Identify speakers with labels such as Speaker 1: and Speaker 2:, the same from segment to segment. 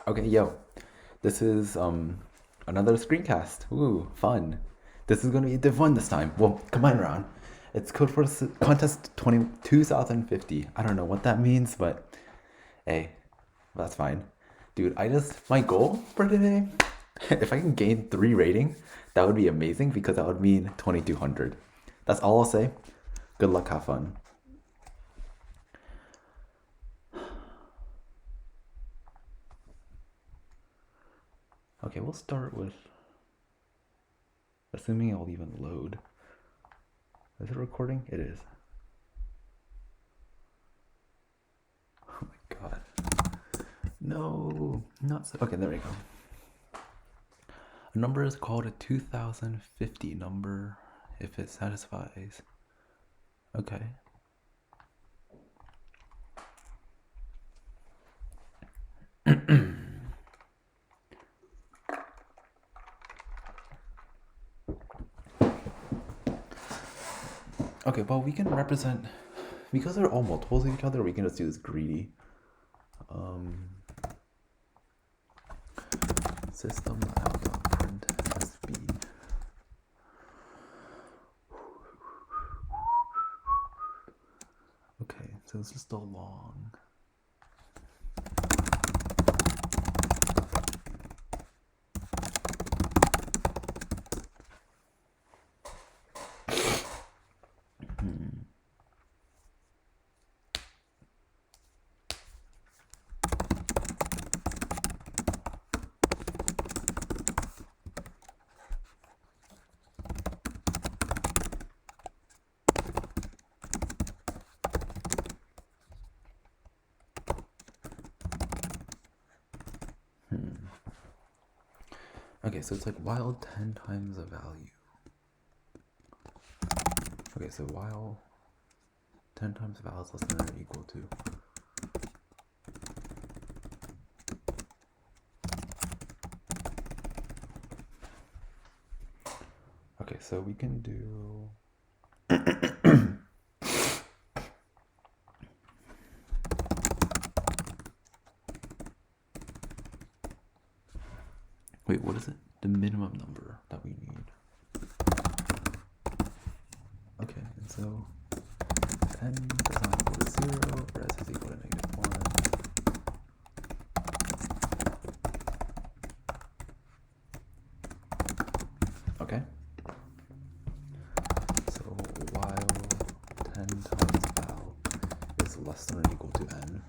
Speaker 1: Okay, yo, this is another screencast. Ooh, fun. This is gonna be the fun this time. Well, come on around. It's Codeforces Contest 2050. I don't know what that means, but hey, that's fine. Dude, my goal for today, if I can gain 3 rating, that would be amazing because that would mean 2200. That's all I'll say. Good luck, have fun. Okay, we'll start with assuming it'll even load. Is it recording? It is. Oh my god. No, not so. Okay, there we go. A number is called a 2050 number if it satisfies. Okay. Okay, well, we can represent, because they're all multiples of each other, we can just do this greedy. System out print SB. Okay, so this is still long. Okay, so it's like while 10 times the value. Okay, so while 10 times the value is less than or equal to. Okay, so we can do... Wait, what is it? The minimum number that we need. Okay, and so n does not equal to 0, or s is equal to -1. Okay. So while 10 times val is less than or equal to n,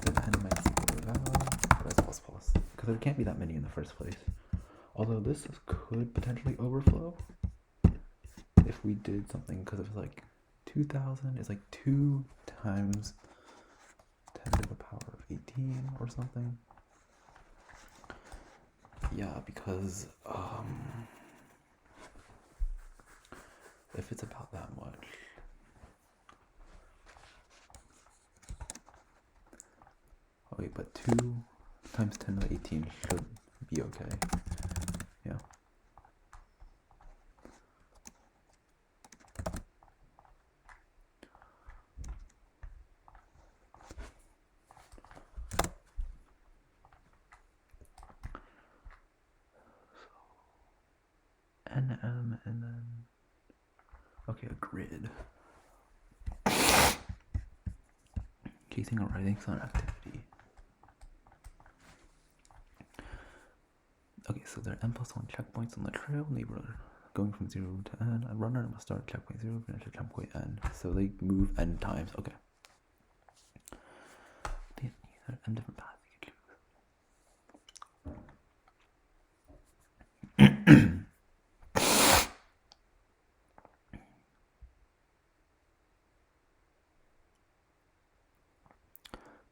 Speaker 1: then n minus equal to val, or as plus, because there can't be that many in the first place. Although this could potentially overflow if we did something, because it's like 2000 is like 2 times 10 to the power of 18 or something. Yeah, because if it's about that much, oh wait, but 2 times 10 to the 18 should be okay. Yeah. NM and then, okay, a grid. Casing or writing on activity. Okay, so there are n+1 checkpoints on the trail, neighbor going from 0 to n. A runner must start at checkpoint 0, finish at checkpoint n. So they move n times. Okay. There are n different paths you can choose.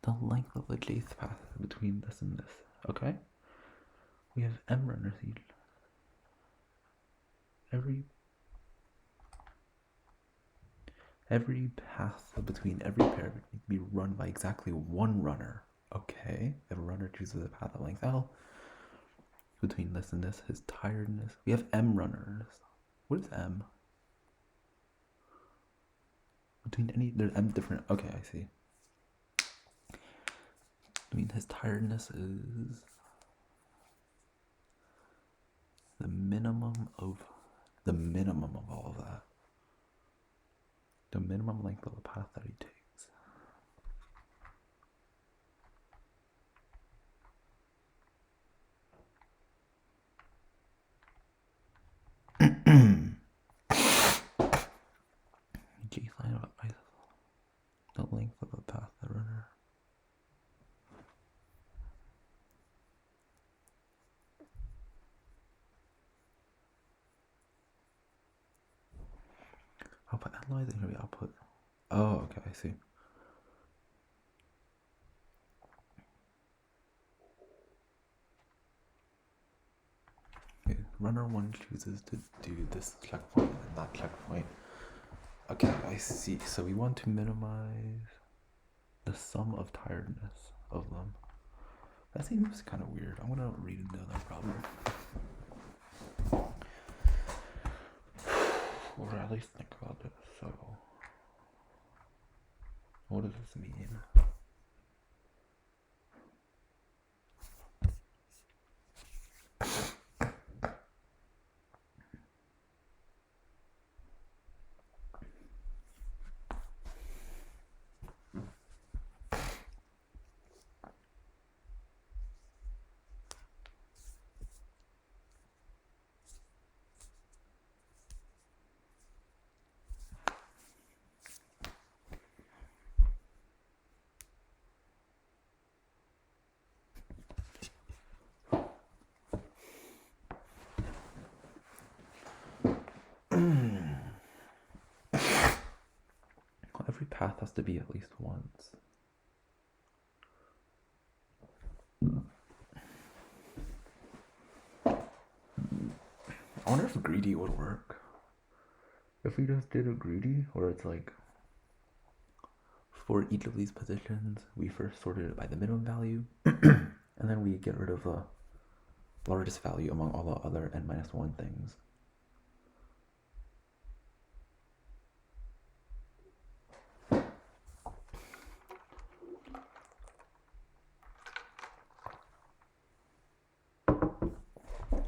Speaker 1: The length of the jth path between this and this. Okay. We have m runners each. Every path between every pair needs to be run by exactly one runner. Okay. If a runner chooses a path at length L between this and this, his tiredness. We have m runners. What is m? Between any, there's m different. Okay, I see. I mean, his tiredness is the minimum of all of that. The minimum length of the path that he takes. G line of the length of a path the runner. Output analyzing here we output. Oh, okay, I see. Okay, runner 1 chooses to do this checkpoint and that checkpoint. Okay, I see. So we want to minimize the sum of tiredness of them. That seems kind of weird. I want to read another problem. Or at least think about this. So, what does this mean? Every path has to be at least once. I wonder if greedy would work. If we just did a greedy, where it's like, for each of these positions, we first sorted it by the minimum value, and then we get rid of the largest value among all the other n-1 things.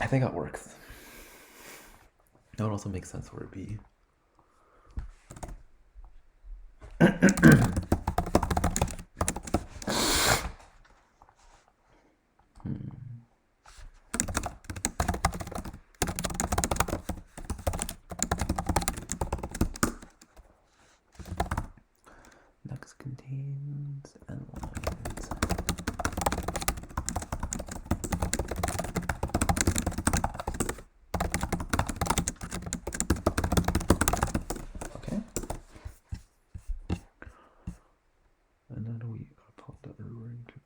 Speaker 1: I think that works. That would also make sense for a B. Next contains n lines. Okay. And then we put the error into.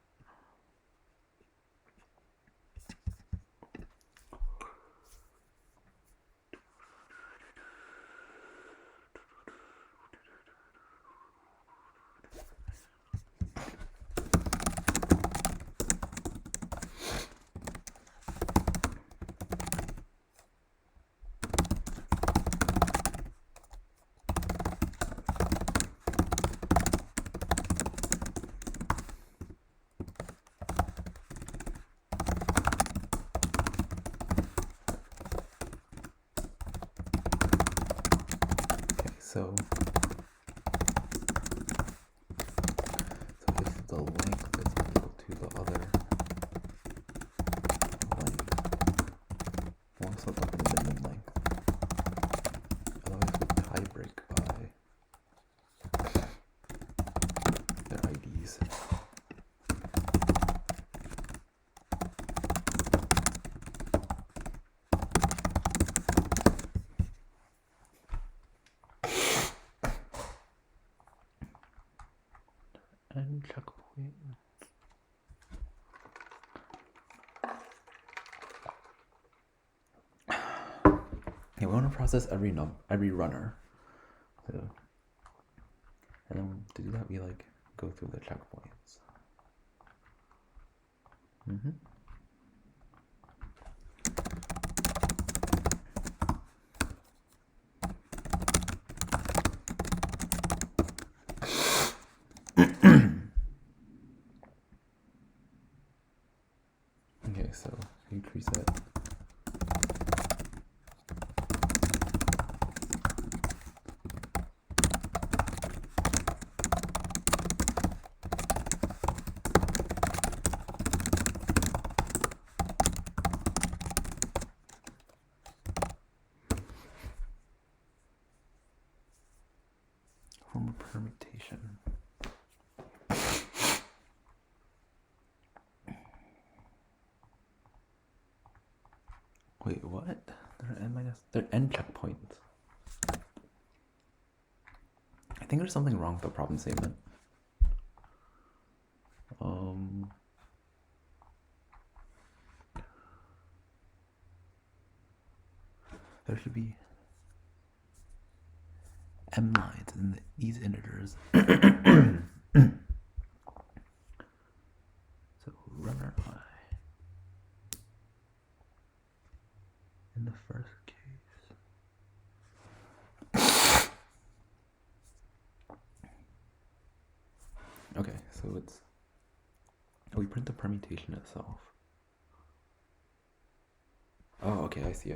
Speaker 1: So if the length is equal to the other length, we'll also look at the minimum length. Otherwise we tie break by their IDs. And checkpoint. Yeah, we want to process every runner. So, and then to do that, we like go through the checkpoints. increase it. Form a permutation. Wait, what? They're n checkpoints. I think there's something wrong with the problem statement. There should be m lines in these integers. So runner I. In the first case. Okay, so it's, we print the permutation itself. Oh, okay, I see.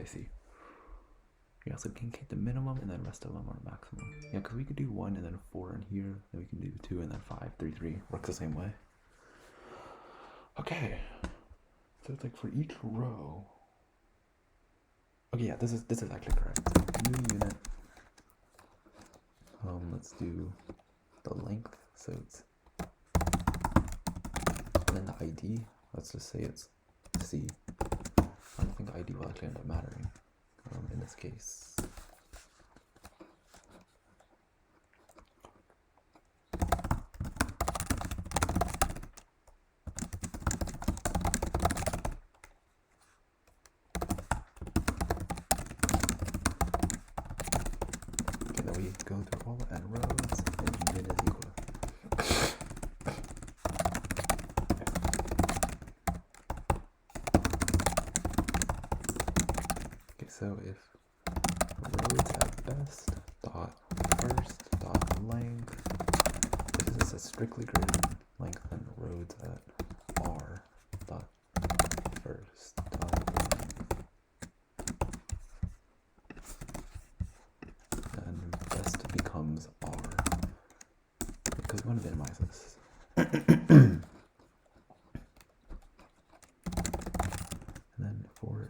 Speaker 1: Yeah, so we can get the minimum and then rest of them are maximum. Yeah, because we could do 1 and then 4 in here, then we can do 2 and then 5, 3, 3. Works the same way. Okay, so it's like for each row. Okay, yeah, this is actually correct. New unit. Let's do the length. So it's, and then the ID. Let's just say it's C. I don't think the ID will actually end up mattering in this case. Okay, then we go through all the n rows and min is equal. So if roads at best dot first dot length, this is a strictly greater length than roads at r dot first dot length, then best becomes r because we want to minimize this. And then for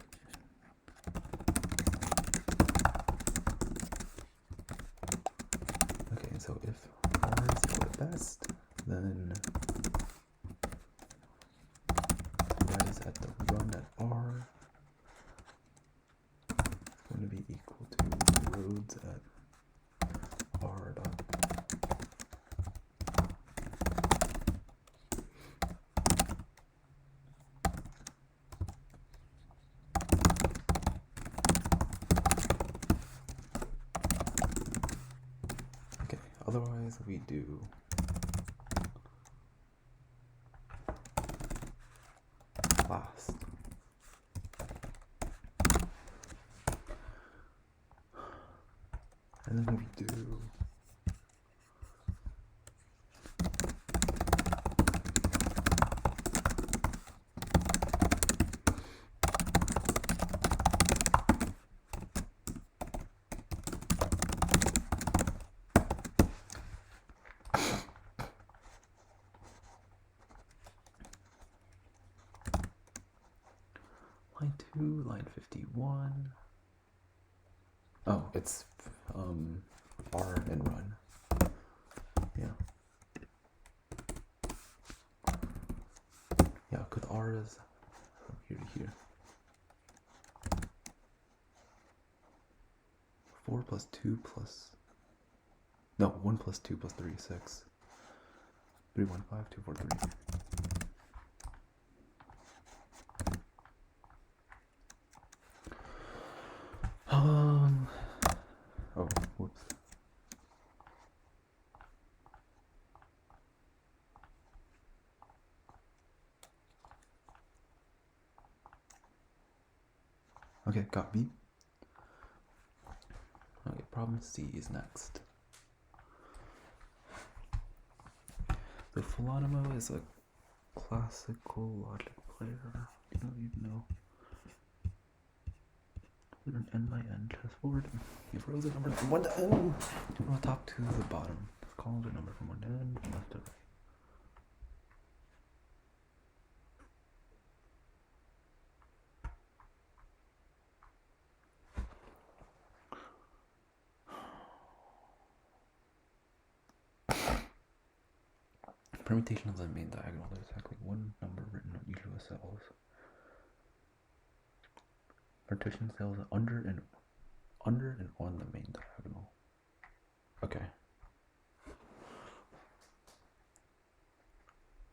Speaker 1: so if r is equal to best, then that is at the run at r is going to be equal to roads at r dot. Otherwise, we do last. And then we do line 2, line 51. Oh, it's R and run. Yeah. Yeah, because R is from here to here. 4 plus 2 plus, no, 1 plus 2 plus 3 is 6. 3, 1, 5, 2, 4, 3. Oh, whoops. Okay, got B. Okay, problem C is next. So Philonimo is a classical logic player. You know. N by n just forward. If rows are numbered from 1 to n, from the top to the bottom. Columns are numbered from 1 to n, from left to right. Permutation of the main diagonal. There's exactly one number written on each of the cells. Partition cells under and on the main diagonal. Okay.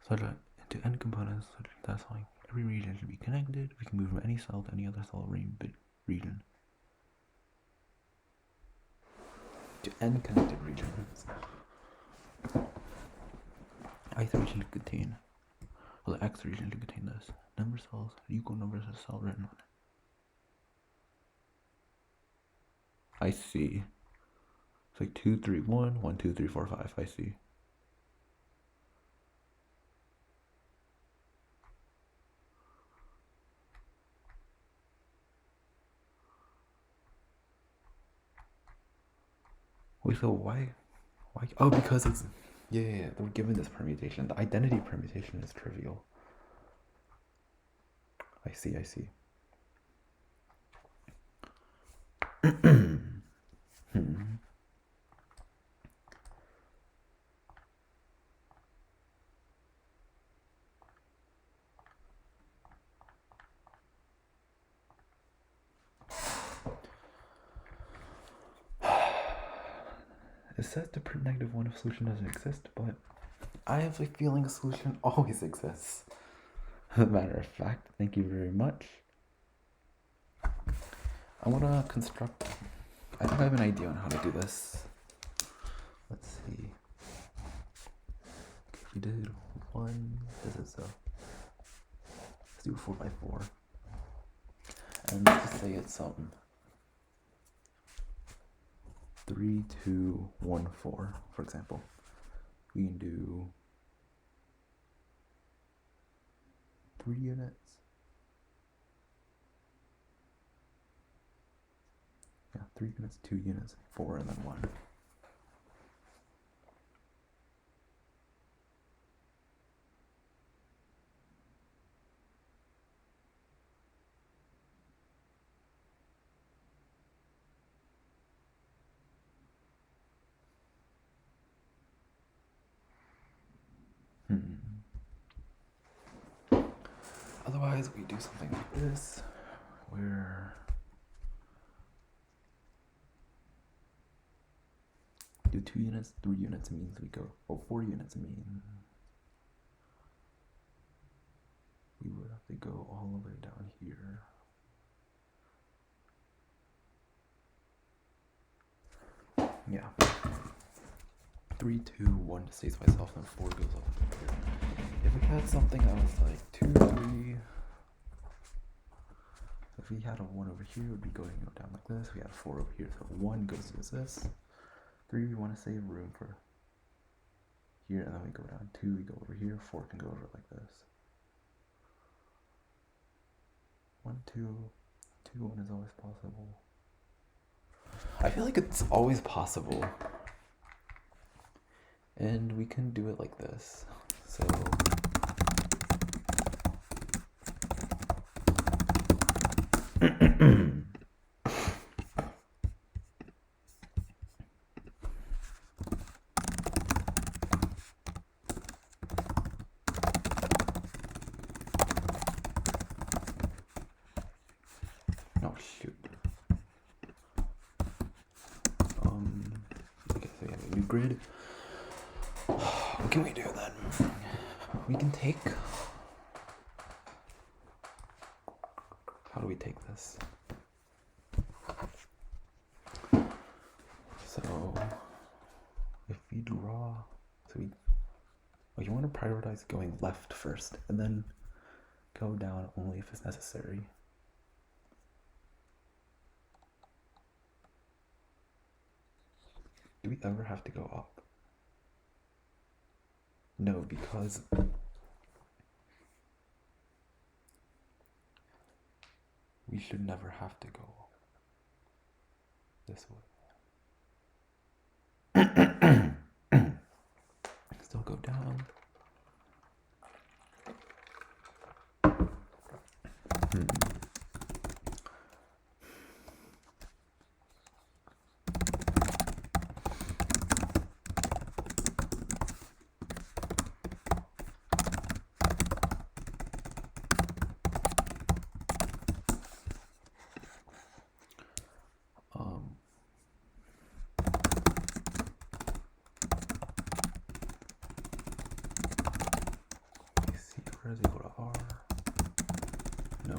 Speaker 1: So into n components, that's like every region should be connected. We can move from any cell to any other cell region. To n connected regions. Ith region to contain, well, the x region to contain this. Number of cells, equal numbers of cells written on it. I see. It's like 2, 3, 1, 1, 2, 3, 4, 5. I see. Wait, so why? Oh, because it's yeah. We're given this permutation. The identity permutation is trivial. I see. It says to print -1 if solution doesn't exist, but I have a feeling a solution always exists. As a matter of fact, thank you very much. I want to construct, I think I have an idea on how to do this. Let's see. If we did 1, this is so. Let's do 4 by 4. And let's just say it's 3, 2, 1, 4, for example. We can do 3 units. Yeah, 3 units, 2 units, 4, and then 1. Otherwise, we do something like this, where do 2 units, 3 units means we go, 4 units means we would have to go all the way down here. Yeah. 3, 2, 1 stays by itself, and 4 goes up here. If we had something that was like 2, 3, if we had a 1 over here, it would be going down like this. We had a 4 over here, so 1 goes to this. 3, we want to save room for here, and then we go down. 2, we go over here. 4 can go over like this. 1, 2, 2, 1 is always possible. I feel like it's always possible. And we can do it like this. So oh shoot. Okay, so we have a new grid. What can we do then? We can take, how do we take this? So if we draw, you want to prioritize going left first and then go down only if it's necessary. Do we ever have to go up? No, because we should never have to go this way. Still go down. Is equal to R. No,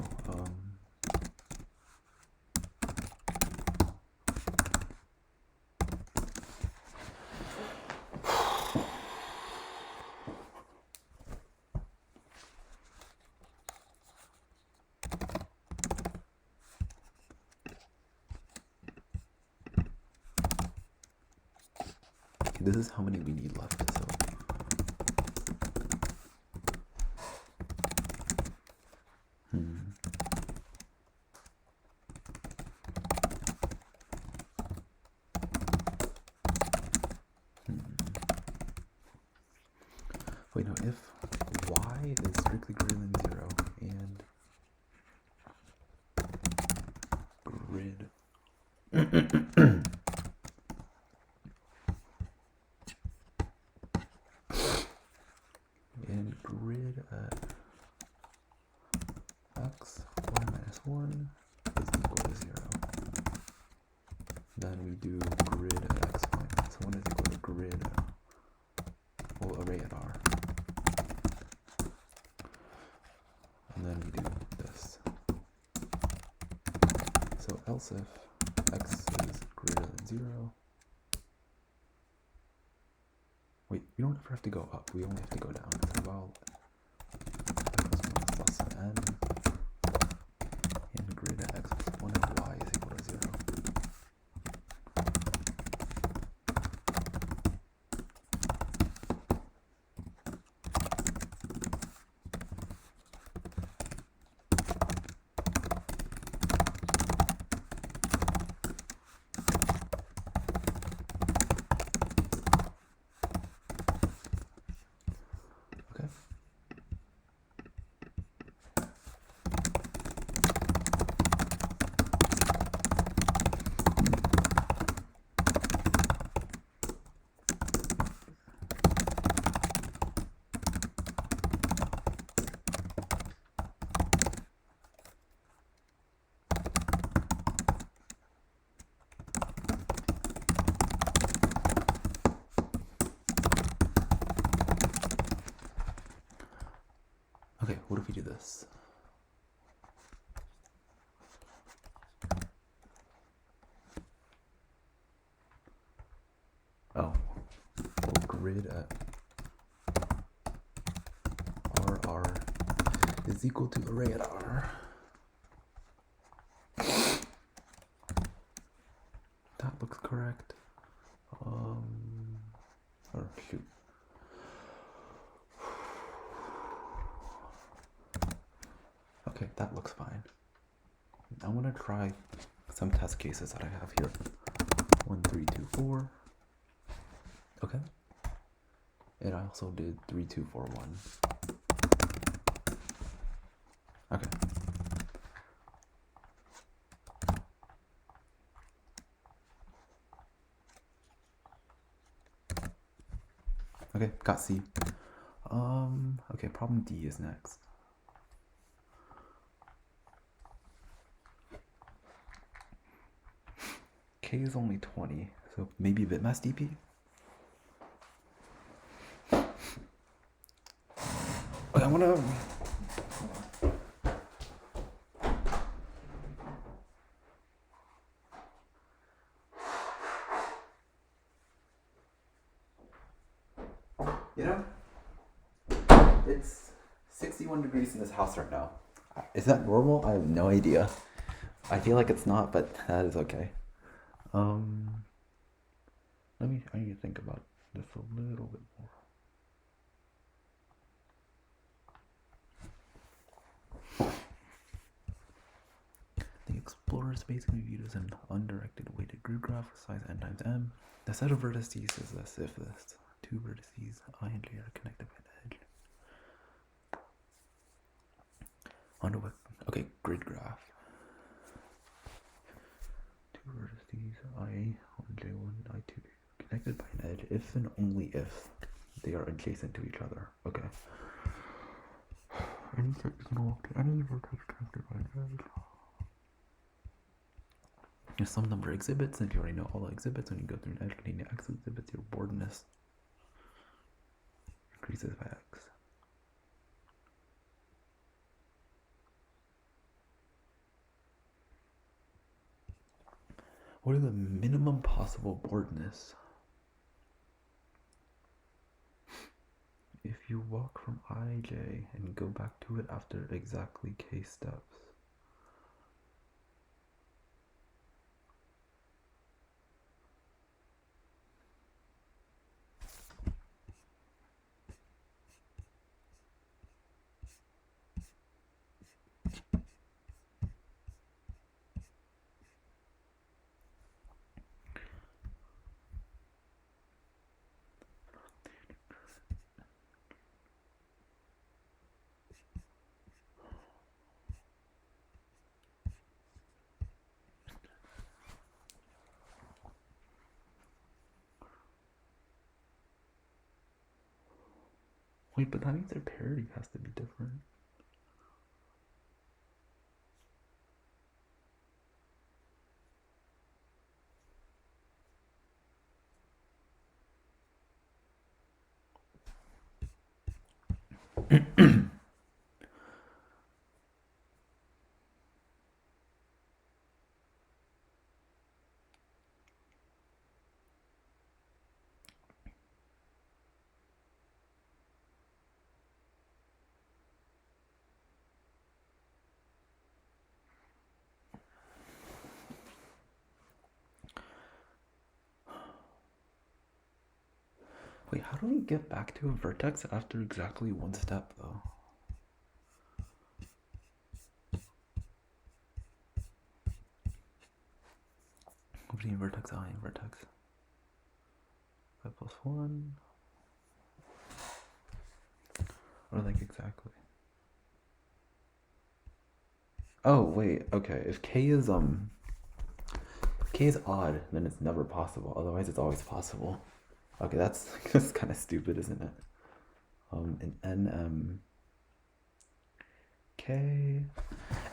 Speaker 1: this is how many we need left, so. Wait, no, if y is strictly greater than 0 and grid and grid at x, y minus 1 is equal to 0. Then we do grid at x minus 1 is equal to grid, well, array at R. And then we do this. So else if x is greater than 0. Wait, we don't ever have to go up, we only have to go down. So while x plus 1 is less than n, and grid at x plus 1 of y is equal to 0. Okay, what if we do this? Oh, we'll grid at R is equal to array at R. That looks correct. Or shoot. Okay, that looks fine. I want to try some test cases that I have here. 1, 3, 2, 4. Okay. And I also did 3, 2, 4, 1. Okay. Okay, got C. Okay, problem D is next. K is only 20, so maybe bitmass DP? Okay, I'm gonna... You know, it's 61 degrees in this house right now. Is that normal? I have no idea. I feel like it's not, but that is okay. I need to think about this a little bit more. The Explorer number of space can be viewed as an undirected weighted grid graph with size n times m. The set of vertices is this if the two vertices I and j are connected by an edge. Okay, grid graph. Two vertices I1, j1, I2 connected by an edge if and only if they are adjacent to each other. Okay. Any sectional to any vertex connected by an edge. If some number of exhibits, and if you already know all the exhibits, when you go through an edge containing x exhibits, your boredness increases by x. What are the minimum possible boredness? If you walk from ij and go back to it after exactly k steps. Wait, but that means their parity has to be different. Wait, how do we get back to a vertex after exactly one step, though? Between vertex I and vertex 5 plus 1. Or like exactly. Oh, wait, okay. If k is odd, then it's never possible. Otherwise, it's always possible. Okay, that's kind of stupid, isn't it? And nm k,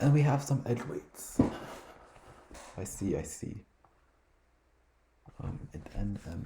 Speaker 1: and we have some edge weights. I see. And nm.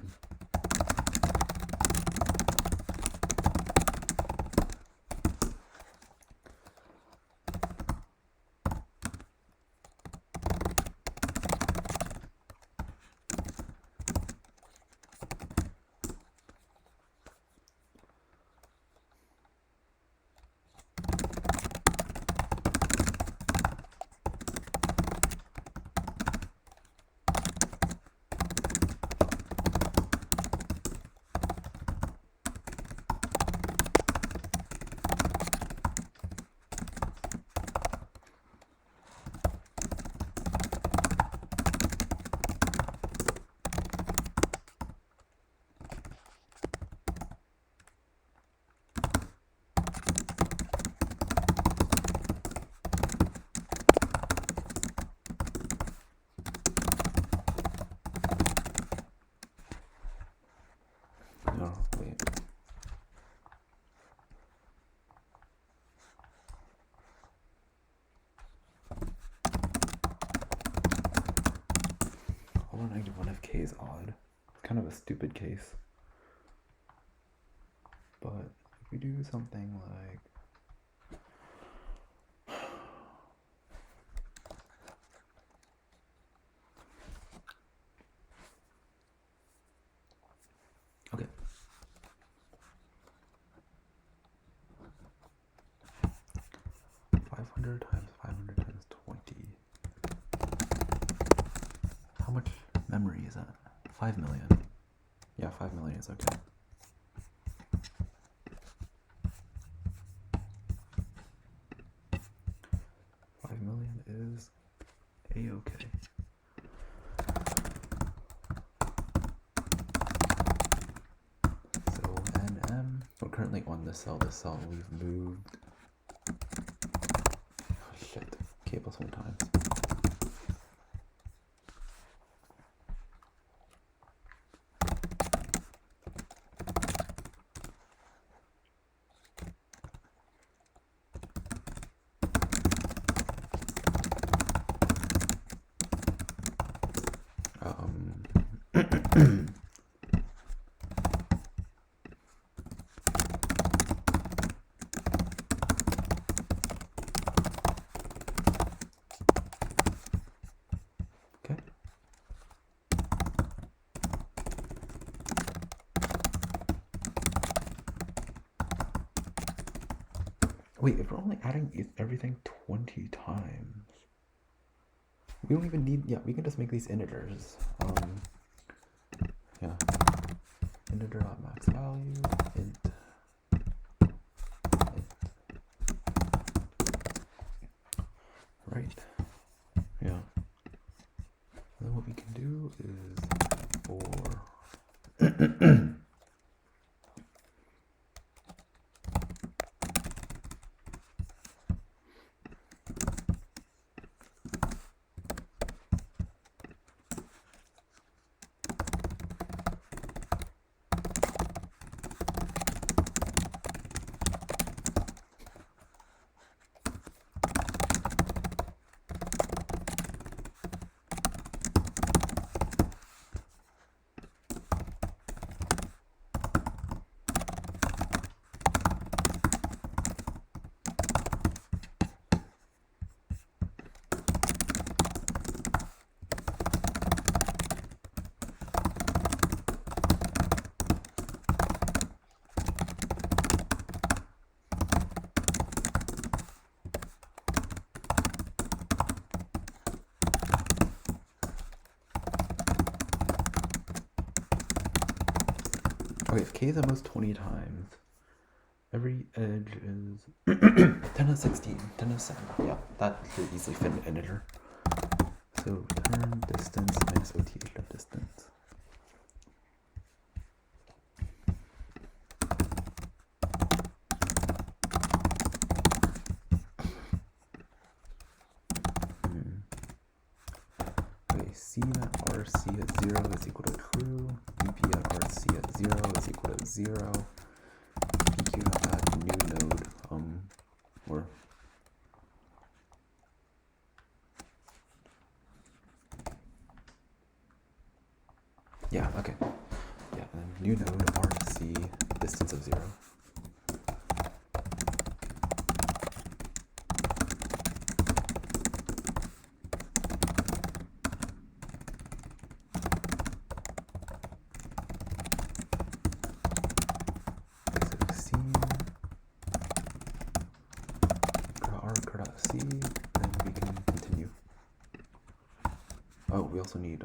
Speaker 1: -1 if k is odd. It's kind of a stupid case. But if we do something like okay. 500 times 500 times 20. How much memory is that? 5 million. Yeah, 5 million is okay. $5 million is a-okay. We're currently on this cell. This cell we've moved. Oh, shit. Cables 1 time. Okay. Wait, if we're only adding everything 20 times, we don't even need, yeah, we can just make these integers. Yeah. Integer.max value, int. Right. Yeah. And then what we can do is for okay, if k is at most 20 times, every edge is 10 to the 16, 10 to the 7. Yeah, that should easily fit an integer. So return distance minus OTH of distance. Okay, C at RC at 0 is equal to true. BP at RC at 0 is equal to 0. PQ at new node, or yeah, okay. Yeah, and then new node RC distance of 0. C, then we can continue. Oh, we also need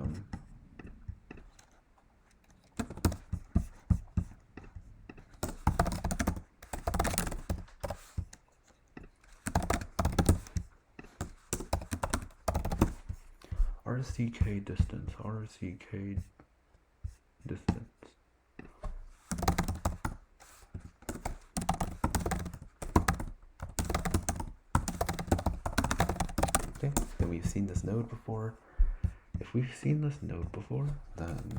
Speaker 1: RCK distance, RCK distance. Okay, then we've seen this node before. If we've seen this node before, then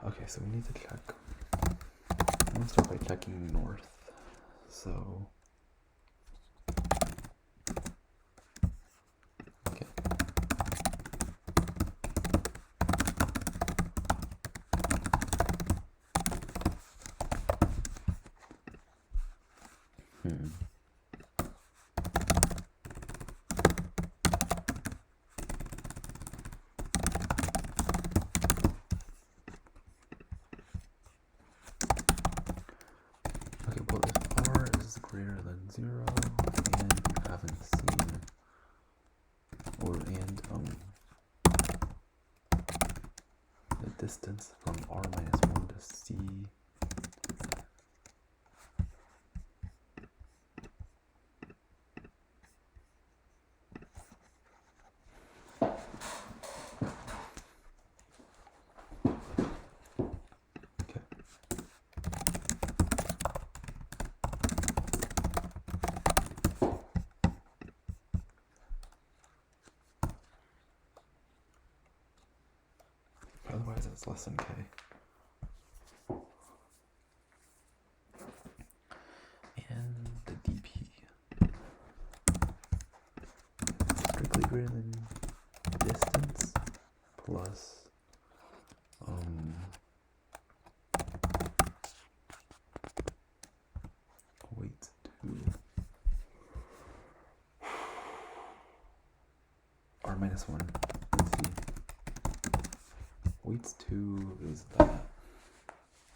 Speaker 1: okay, so we need to check. I'm gonna start by checking north. So okay. Okay, well if r is greater than 0 and we haven't seen the distance from r minus 1 to c is less than k. And the dp strictly greater than distance plus weight 2 r minus 1. Let's see. Weights 2 is that.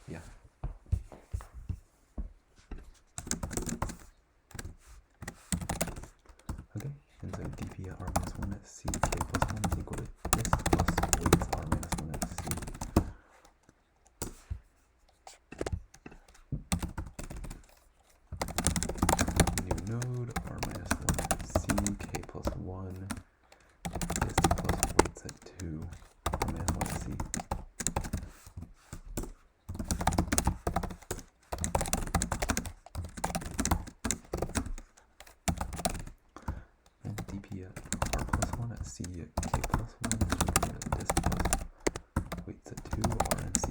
Speaker 1: Yeah. Okay, and so dp at r minus 1 at c k plus 1 is equal to this plus weights r minus 1 at c. New node r minus 1 at c k plus 1 is plus weights at 2 r minus 1 at c. And dp at r plus 1 at c at k plus 1 is equal to this plus weights at 2 r and c.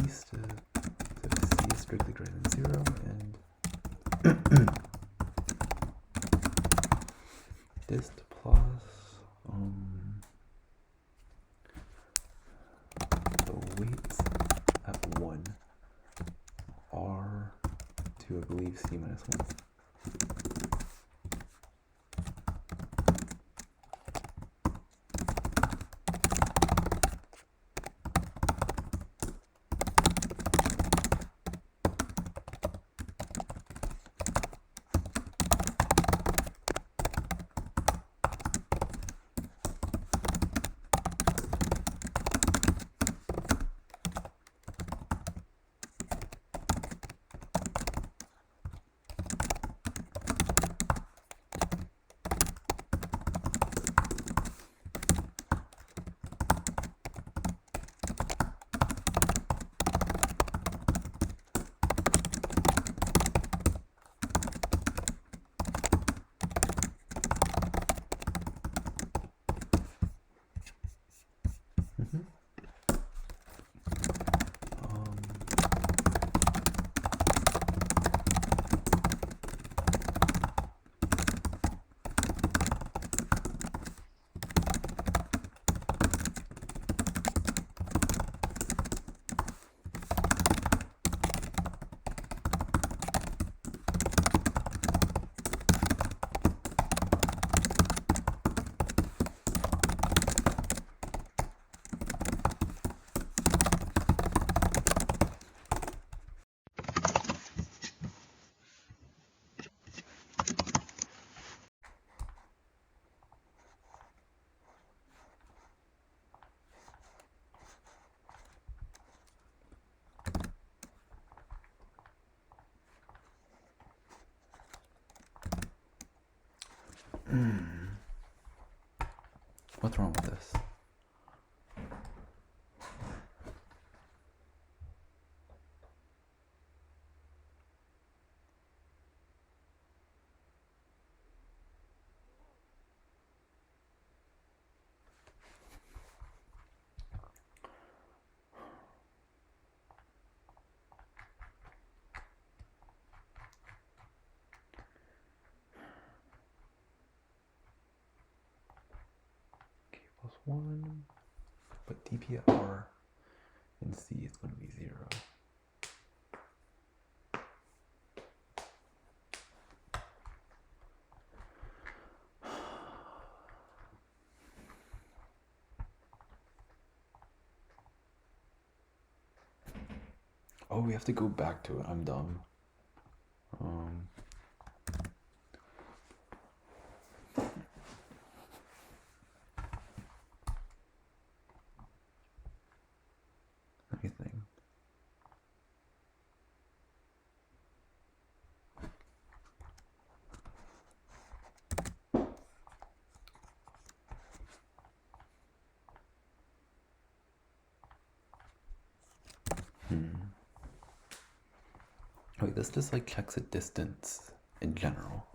Speaker 1: East so c is strictly greater than 0 and dist plus the weights at 1 r to I believe c minus 1. What's wrong with this? Plus 1, but dp at r and c is going to be 0. Oh, we have to go back to it. I'm dumb. Let me think. this just like checks a distance in general.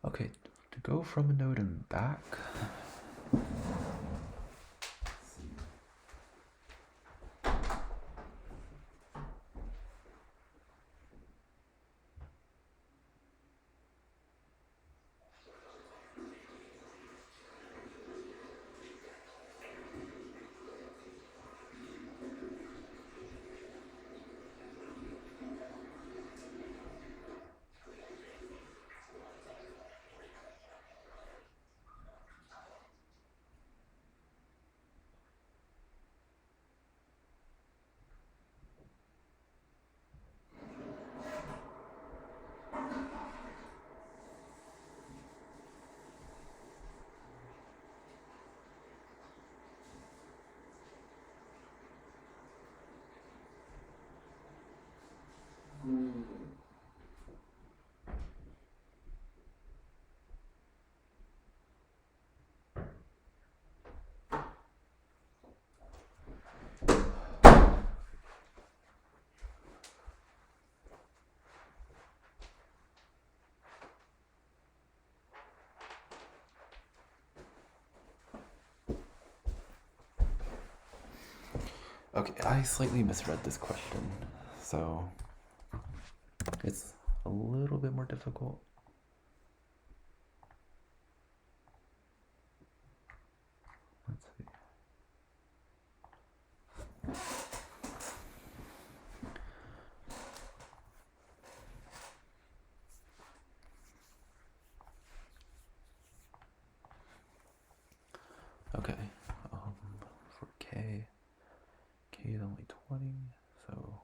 Speaker 1: Okay, to go from a node and back. Okay, I slightly misread this question, so it's a little bit more difficult. Let's see. Okay, for K is only 20, so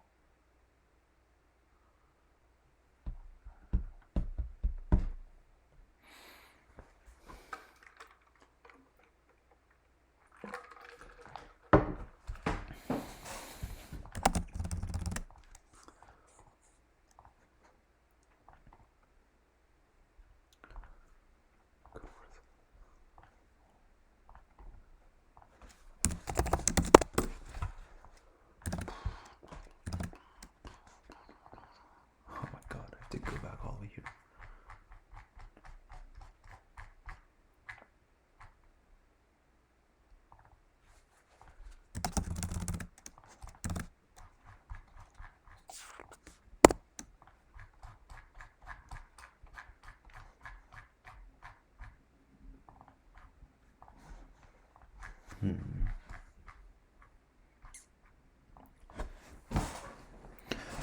Speaker 1: oh my god, I have to go back all the way here.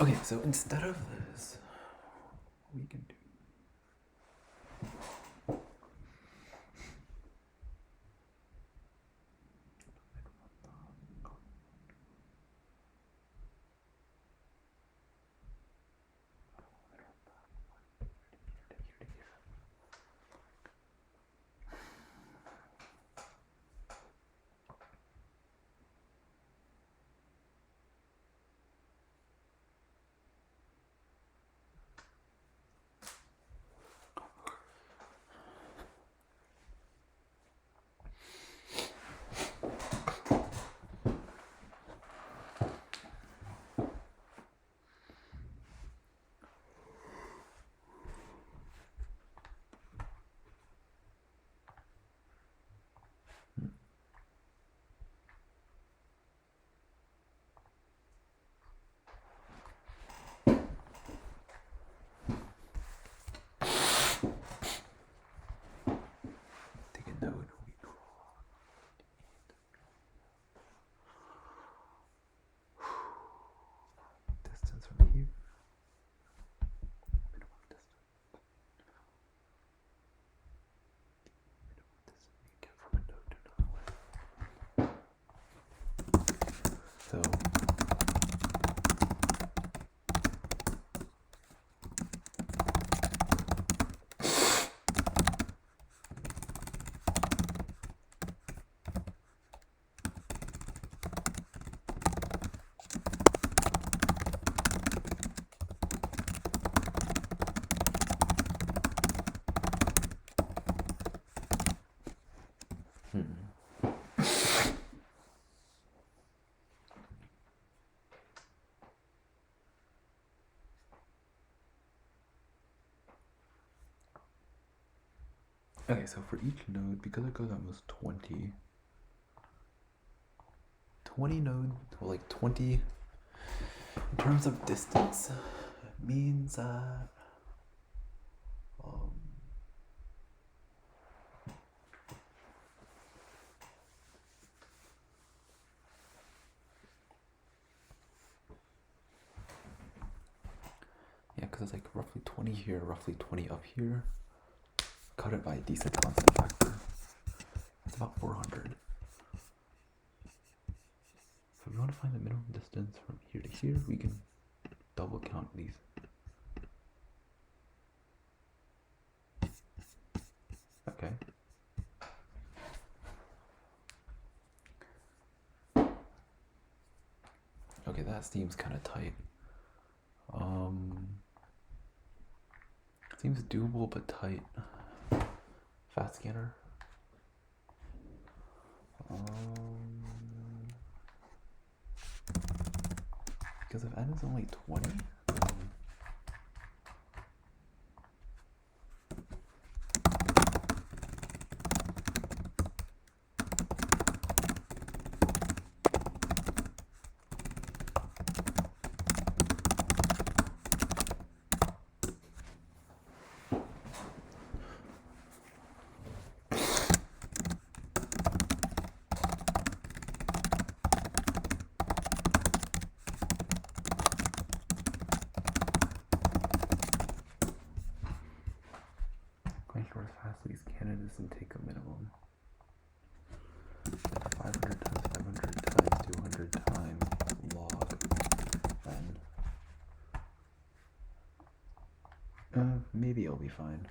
Speaker 1: Okay, so instead of this, we can do Okay, so for each node, because it goes almost 20 nodes, or like 20 in terms of distance, means that yeah, because it's like roughly 20 here, roughly 20 up here. Cut it by a decent constant factor. It's about 400. So if we want to find the minimum distance from here to here, we can double count these. Okay. Okay, that seems kind of tight. Seems doable but tight. Fast scanner. Because if n is only 20, for as fast as these candidates and take a minimum. 500 times 500 times 200 times log n. Maybe it'll be fine.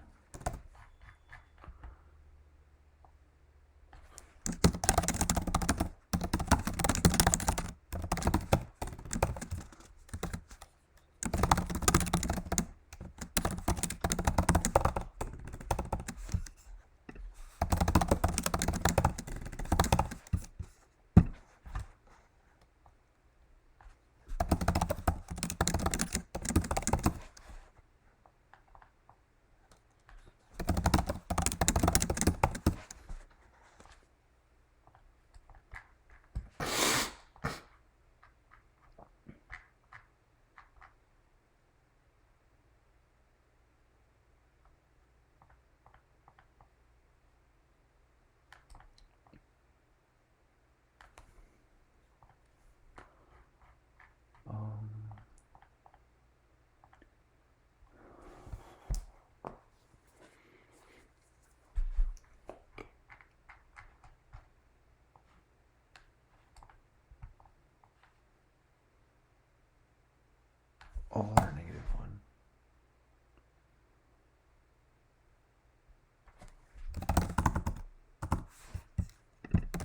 Speaker 1: All are -1.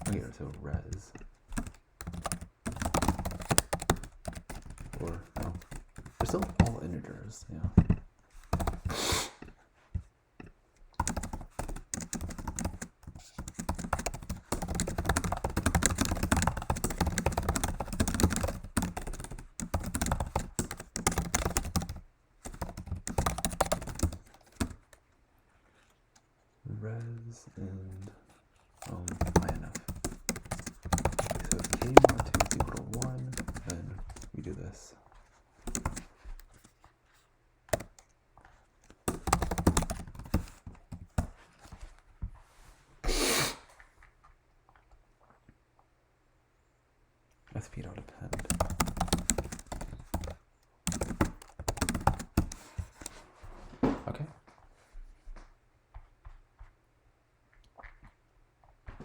Speaker 1: Okay, so res. Or, no. They're still all integers, yeah. Res and INF. So if k-2 is equal to 1, then we do this. SP dot append. Okay.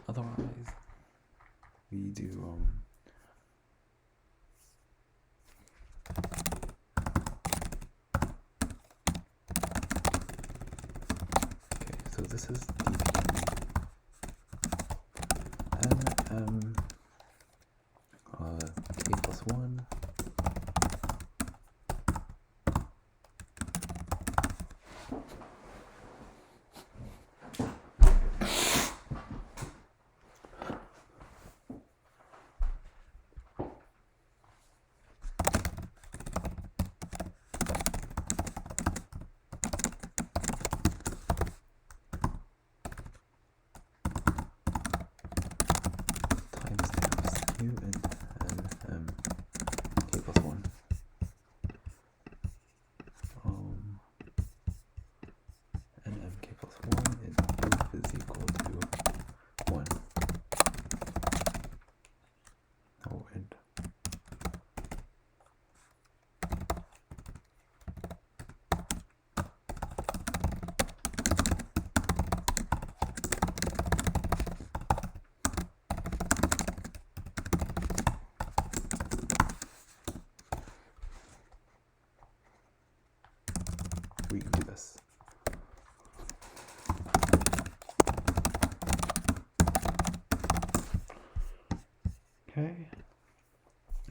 Speaker 1: Otherwise, we do okay, so this is dp nm k plus 1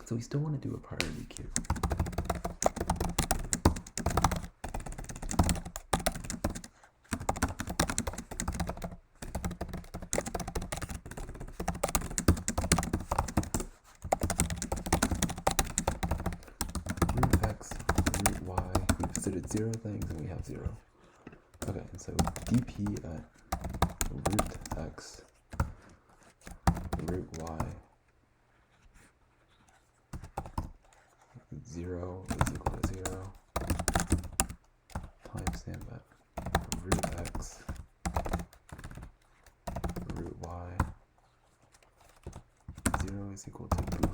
Speaker 1: So we still want to do a priority queue. Root x, root y, we've considered 0 things and we have 0. Okay, and so dp at root x, root y, 0 is equal to 0, timestamp at root x, root y, 0 is equal to boof.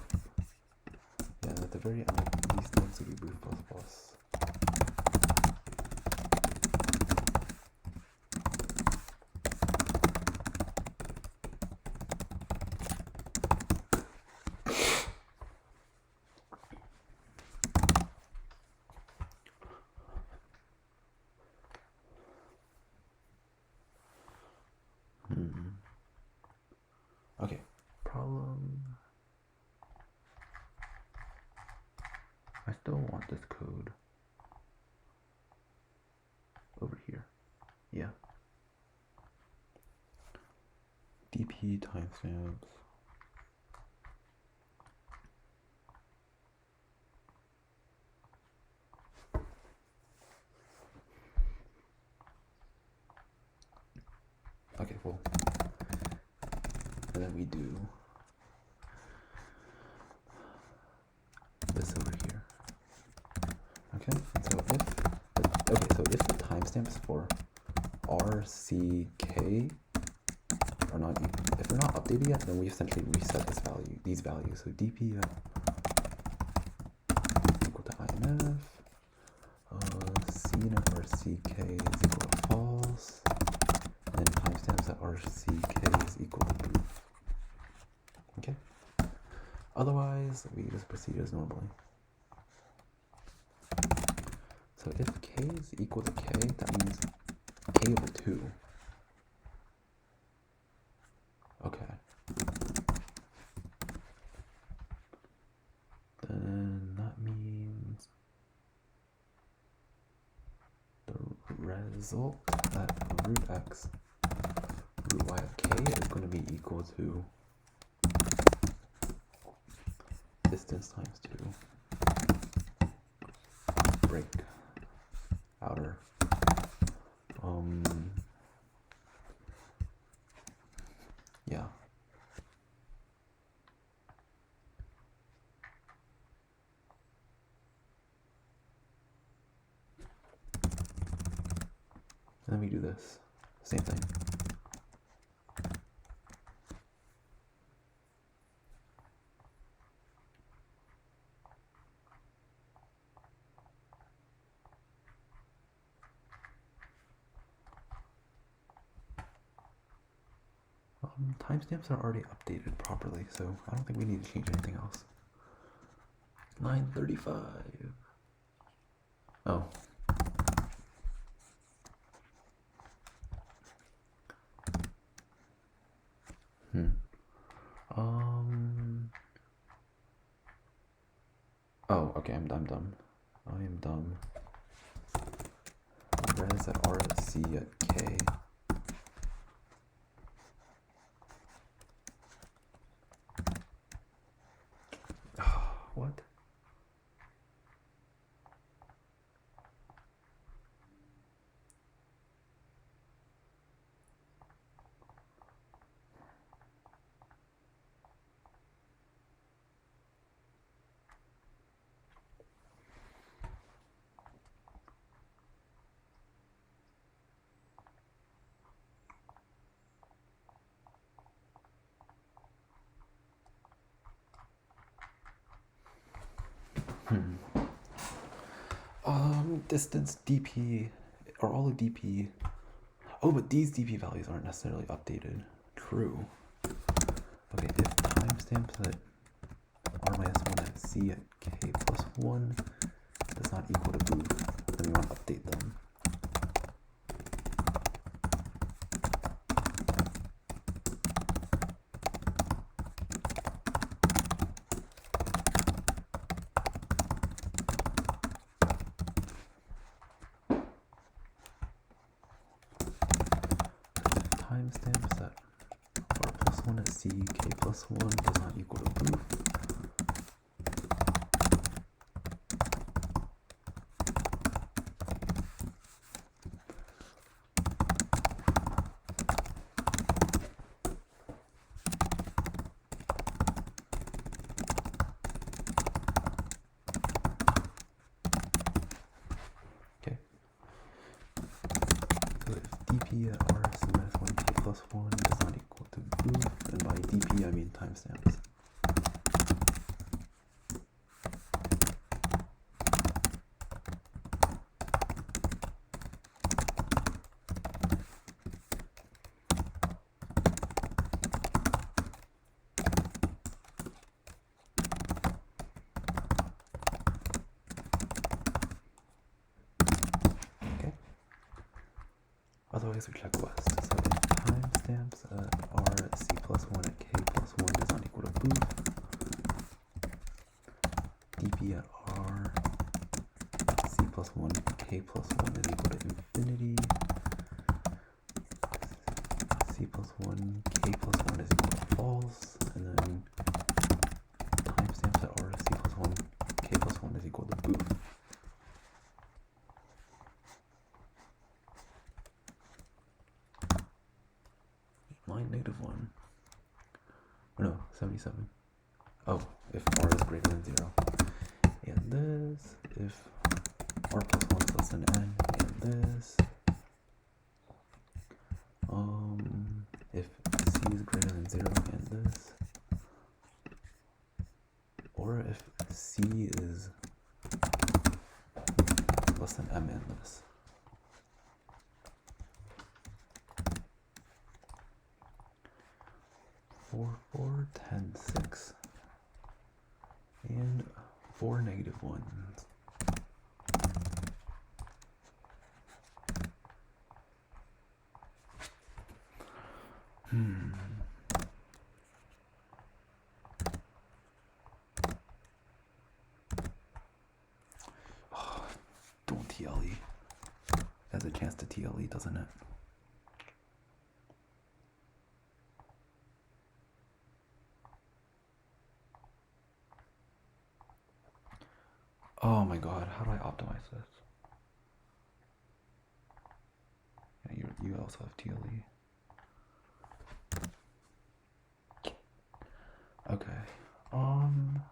Speaker 1: Yeah, and at the very end of these things will be boof plus plus. Okay, problem. I still want this code over here. Yeah. DP timestamps. Okay, cool. And then we do this over here. Okay, and so if the timestamps for RCK are not, if they're not updated yet, then we essentially reset these values. So DP equal to INF, CNF RCK is equal to false, and timestamps at RCK is equal to true. Okay. Otherwise, we just proceed as normally. So if k is equal to k, that means k over 2. Okay. Then that means the result at root x, root y of k is going to be equal to distance times 2 break outer yeah. And then we do this same thing. Timestamps are already updated properly, so I don't think we need to change anything else. 9:35. Oh. Oh, okay, I'm dumb. I am dumb. Res at RC at K. What? Distance DP, or all of DP. Oh, but these DP values aren't necessarily updated. True. Okay, if timestamps at R-1 at C at K plus 1 does not equal to boof, then we want to update them. timestamps at r plus 1 at c, k plus 1 does not equal to boof. dp at r c minus 1 k plus 1 does not equal to boof, and by dp I mean timestamps. Otherwise we check west. So if timestamps at r at c plus 1 at k plus 1 does not equal to boof, dp at r c plus 1 k plus 1 is equal to infinity, c plus 1 k plus 1 is equal to false, and then timestamps at r c plus 1 k plus 1 is equal to boof. Line -1. Oh no, 77. Oh, if r is greater than 0. And this, if r plus 1 is less than n, and this. If c is greater than 0, and this. Or if c is less than m, and this. 4, 4, 10, 6, and 4 -1s. Oh, don't TLE. Has a chance to TLE, doesn't it? Oh my god, how do I optimize this? Yeah, you also have TLE. Okay.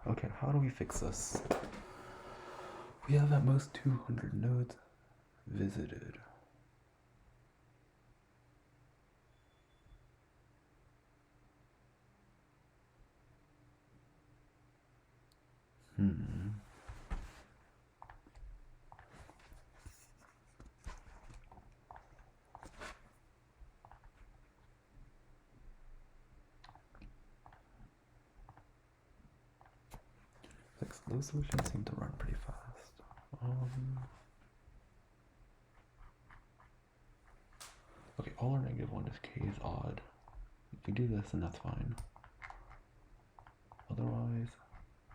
Speaker 1: Okay, how do we fix this? We have at most 200 nodes visited. Those solutions seem to run pretty fast. Okay, all or -1 if k is odd. If we do this, then that's fine. Otherwise,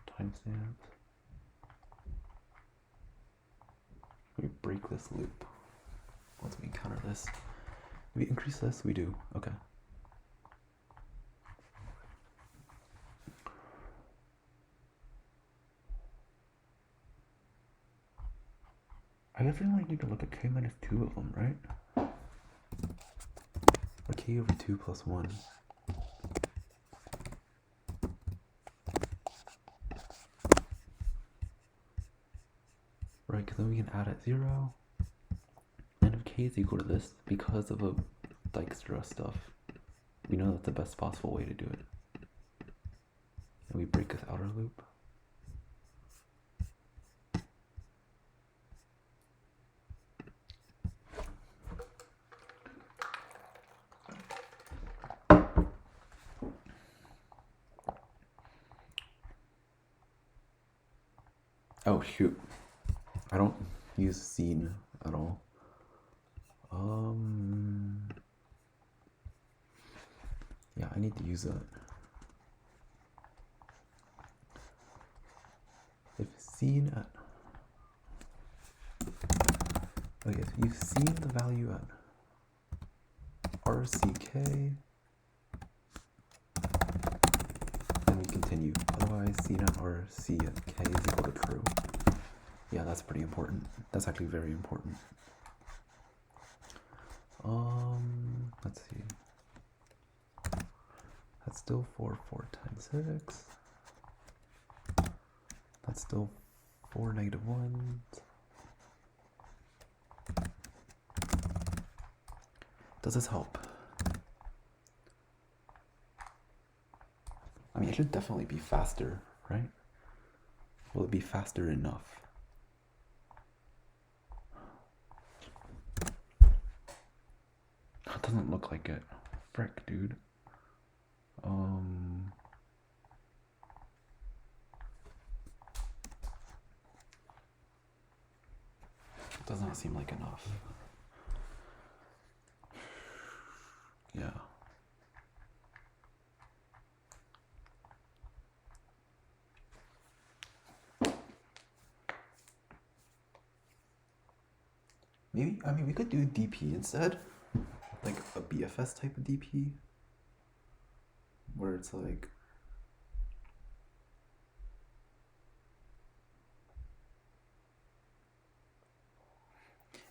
Speaker 1: timestamps. We break this loop. Once we encounter this, if we increase this, we do. Okay. I guess we only need to look at k minus 2 of them, right? Or k over 2 plus 1. Right, because then we can add at 0. And if k is equal to this, because of a Dijkstra stuff, we know that's the best possible way to do it. And we break this outer loop. Oh shoot, I don't use scene at all. Yeah, I need to use that. If scene at, okay, so you've seen the value at RCK. Then we continue. Otherwise, cnut RCK is equal to true. Yeah, that's pretty important. That's actually very important. Let's see. That's still 4 times 6. That's still 4 -1. Does this help? I mean, it should definitely be faster, right? Will it be faster enough? It doesn't look like it. Frick, dude. It does not seem like enough. Yeah. Maybe, I mean, we could do DP instead. Like a BFS type of DP. Where it's like...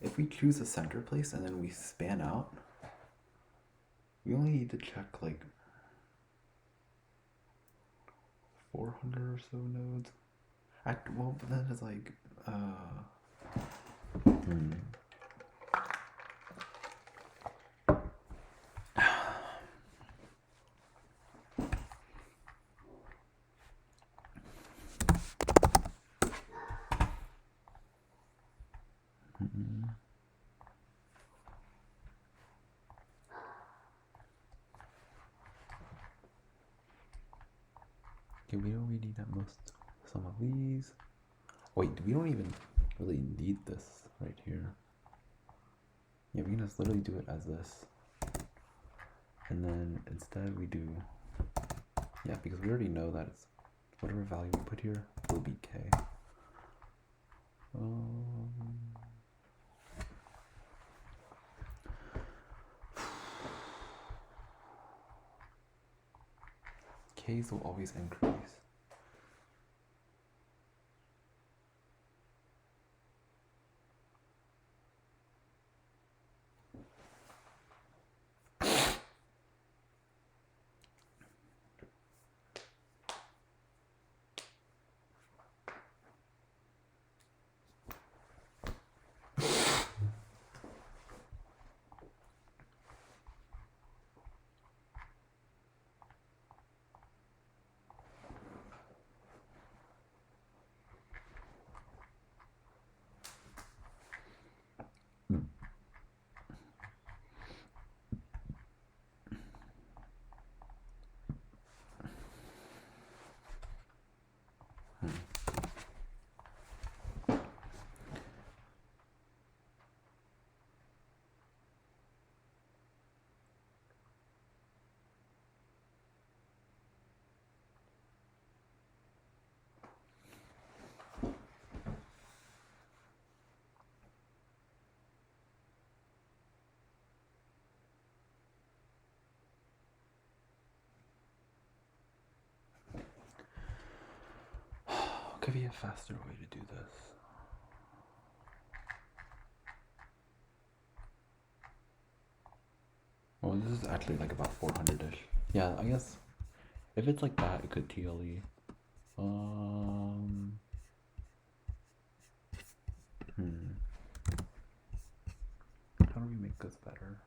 Speaker 1: If we choose a center place and then we span out, we only need to check like 400 or so nodes. Well, but then it's like, okay, we don't really need that most some of these. Wait, we don't even really need this right here. Yeah, we can just literally do it as this. And then instead we do, yeah, because we already know that it's whatever value we put here will be k. K's will always increase. Could be a faster way to do this. Well, this is actually like about 400-ish. Yeah, I guess if it's like that, it could TLE. How do we make this better?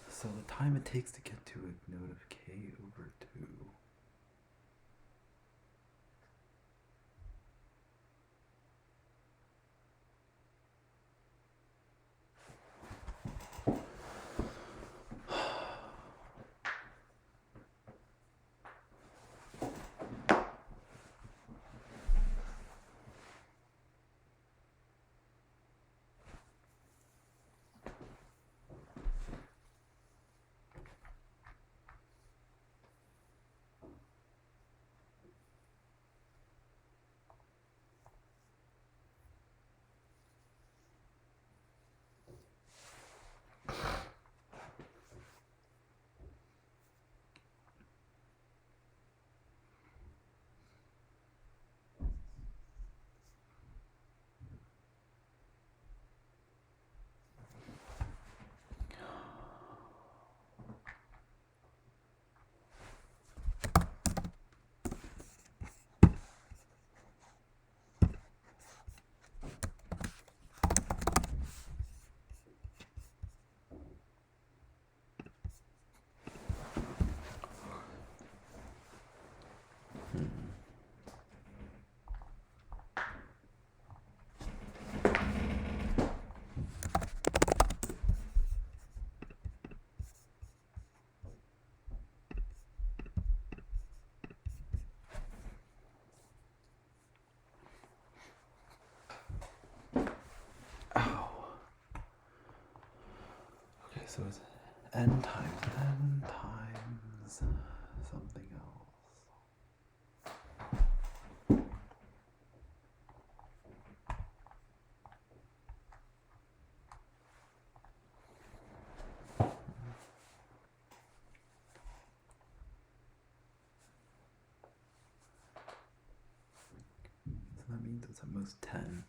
Speaker 1: So the time it takes to get to a node of k over 2. So it's n times something else. So that means it's at most 10.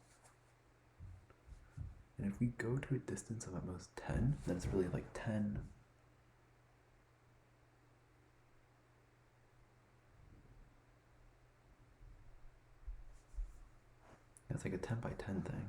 Speaker 1: And if we go to a distance of at most 10, then it's really like 10. It's like a 10 by 10 thing.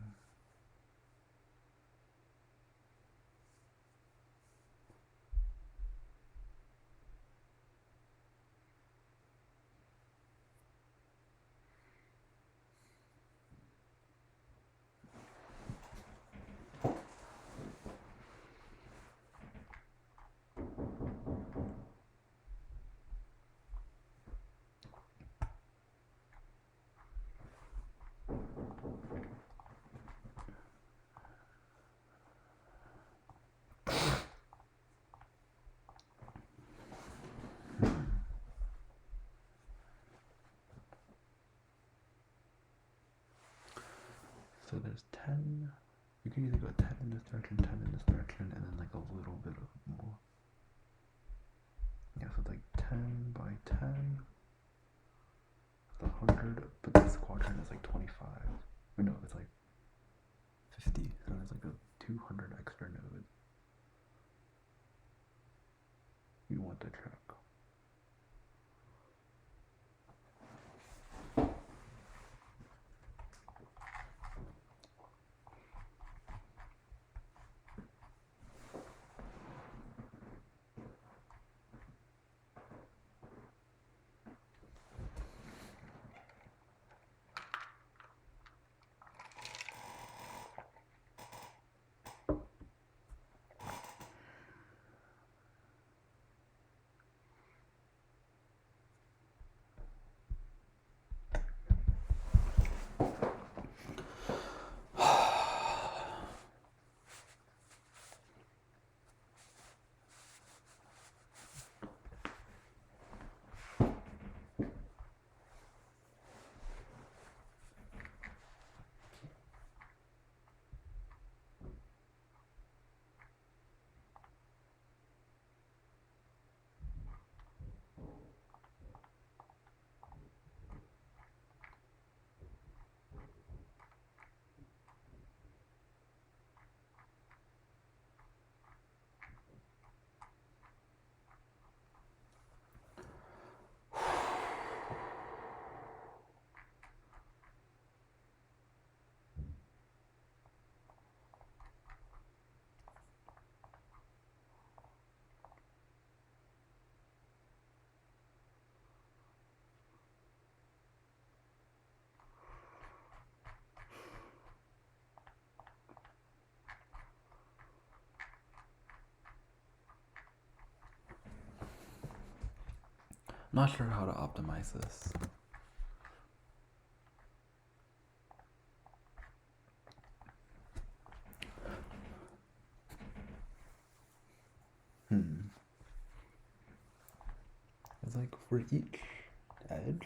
Speaker 1: So there's 10, you can either go 10 in this direction, 10 in this direction, and then like a little bit of more. Yeah, so it's like 10 by 10, it's 100, but this quadrant is like 25. Or no, it's like 50, so there's like a 200 extra node you want to track. Not sure how to optimize this. It's like for each edge,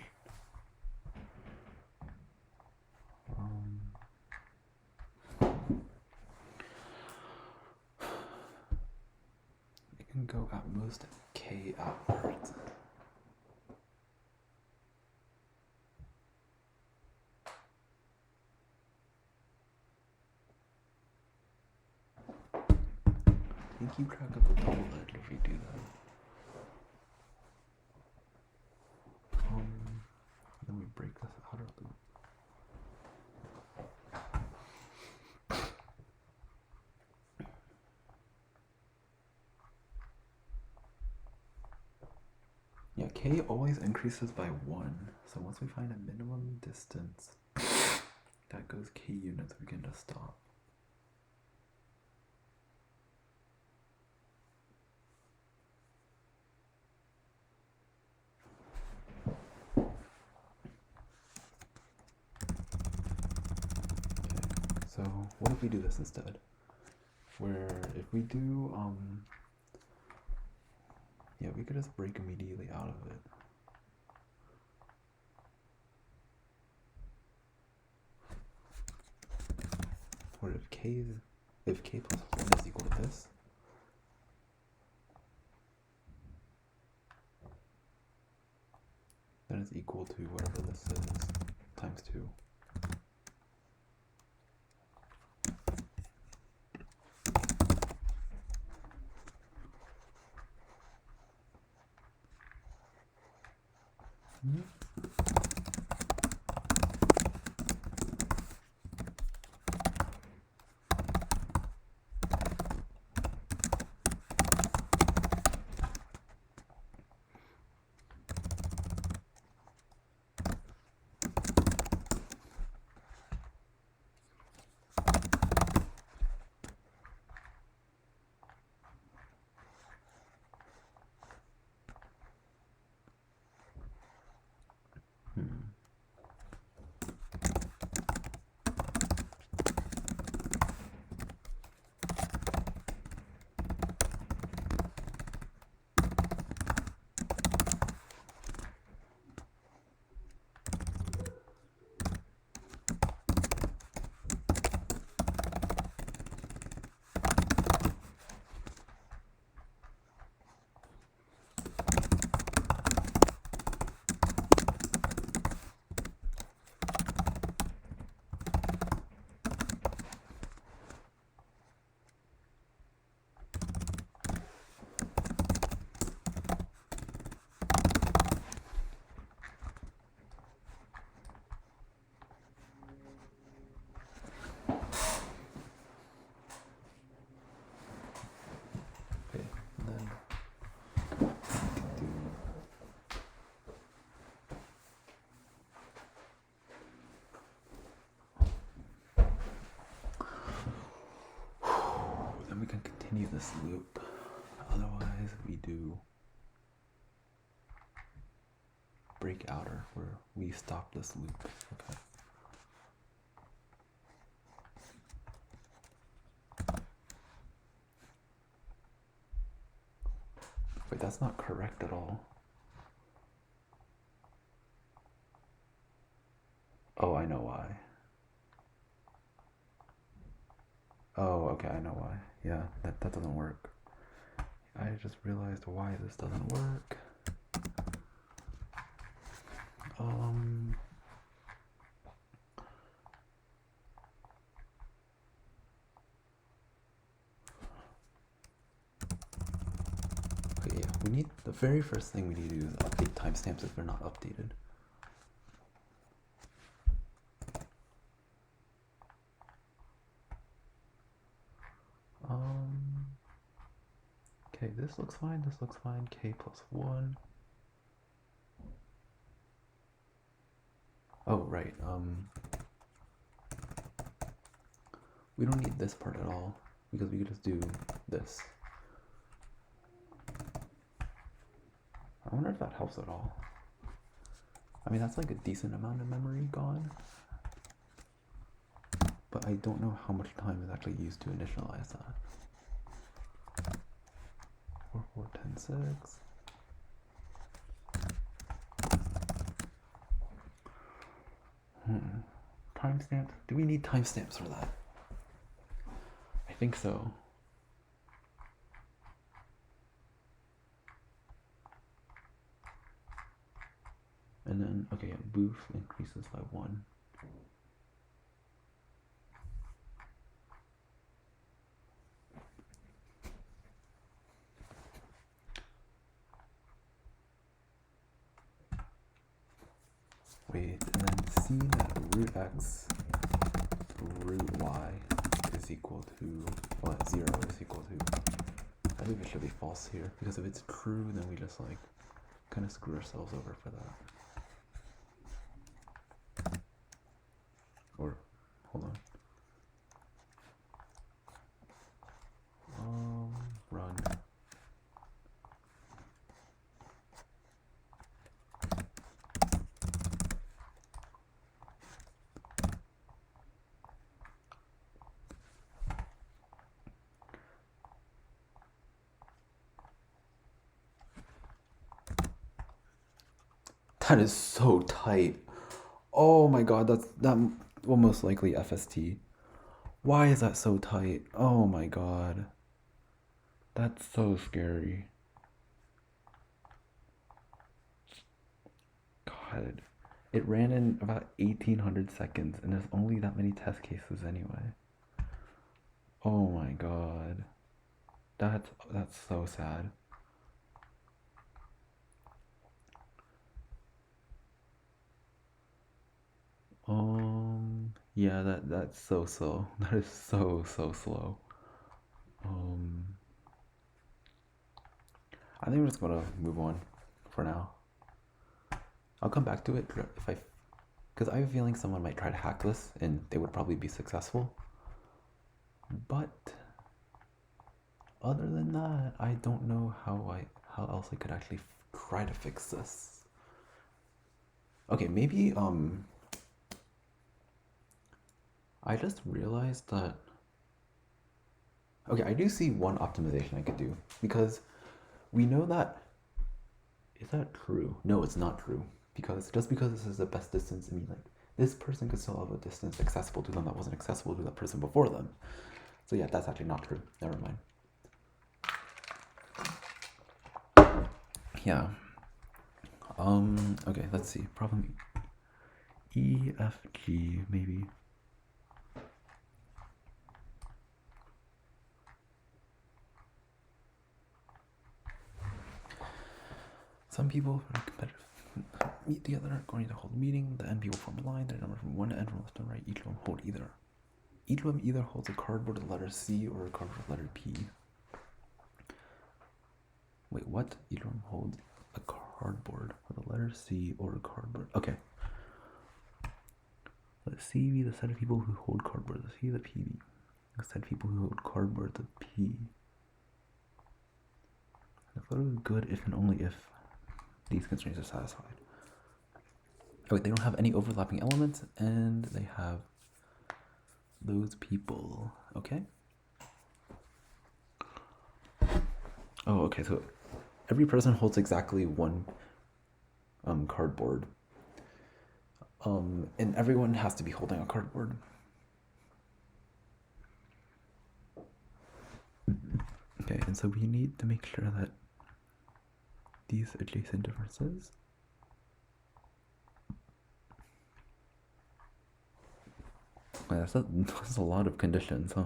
Speaker 1: it can go at most k outwards. You keep track of the double edge if you do that. Then we break this outer loop. Yeah, k always increases by 1. So once we find a minimum distance that goes k units, we can just stop. So what if we do this instead? where if we do, yeah, we could just break immediately out of it. Or if k plus 1 is equal to this, then it's equal to whatever this is times 2. We can continue this loop. Otherwise, we do break outer where we stop this loop. Okay. Wait, that's not correct at all. Oh, I know why. Oh, okay, I know why. Yeah, that doesn't work. I just realized why this doesn't work. Okay, yeah, the very first thing we need to do is update timestamps if they're not updated. Okay, this looks fine, k plus 1. Oh, right, we don't need this part at all, because we could just do this. I wonder if that helps at all. I mean, that's like a decent amount of memory gone, but I don't know how much time is actually used to initialize that. 4, 4, 10, 6. Timestamps? Do we need timestamps for that? I think so. And then, okay, boof increases by 1. Wait, and then see that root x root y is equal to, well, 0 is equal to, I think it should be false here, because if it's true, then we just like kind of screw ourselves over for that. Or, hold on. Run. That is so tight. Oh my god, that will most likely FST. Why is that so tight? Oh my god. That's so scary. God. It ran in about 1800 seconds and there's only that many test cases anyway. Oh my god. That's so sad. Yeah, that's so slow. That is so slow. I think we're just gonna move on for now. I'll come back to it because I have a feeling someone might try to hack this and they would probably be successful. But other than that, I don't know how else I could actually try to fix this. Okay, maybe I just realized that. Okay, I do see one optimization I could do because we know that. Is that true? No, it's not true. Because just because this is the best distance, I mean, like, this person could still have a distance accessible to them that wasn't accessible to that person before them. So yeah, that's actually not true. Never mind. Yeah. Okay, let's see. Problem E, F, G, maybe. Some people are competitive. Meet together according to hold a meeting. The end people form a line. Their number from one end from left to right. Each of them hold either. Each of them either holds a cardboard with the letter C or a cardboard with the letter P. Wait, what? Each of them holds a cardboard with the letter C or a cardboard. Okay. Let C be the set of people who hold cardboard. Let C the P be the set of people who hold cardboard. The P. The photo is good if and only if these constraints are satisfied. Oh wait, they don't have any overlapping elements, and they have those people. Okay. Oh, okay. So every person holds exactly one cardboard. And everyone has to be holding a cardboard. Okay, and so we need to make sure that these adjacent differences that's a lot of conditions, huh?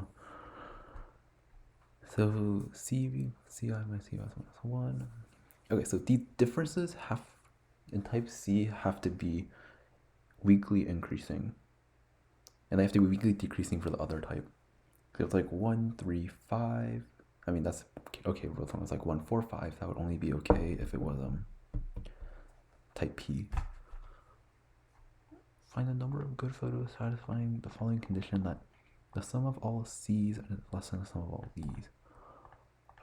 Speaker 1: So Ci minus Ci minus 1. Okay, so the differences in type C have to be weakly increasing. And they have to be weakly decreasing for the other type. So it's like 1, 3, 5. I mean, that's okay. As long as like 1, 4, 5, that would only be okay if it was type P. Find the number of good photos satisfying the following condition that the sum of all C's is less than the sum of all V's.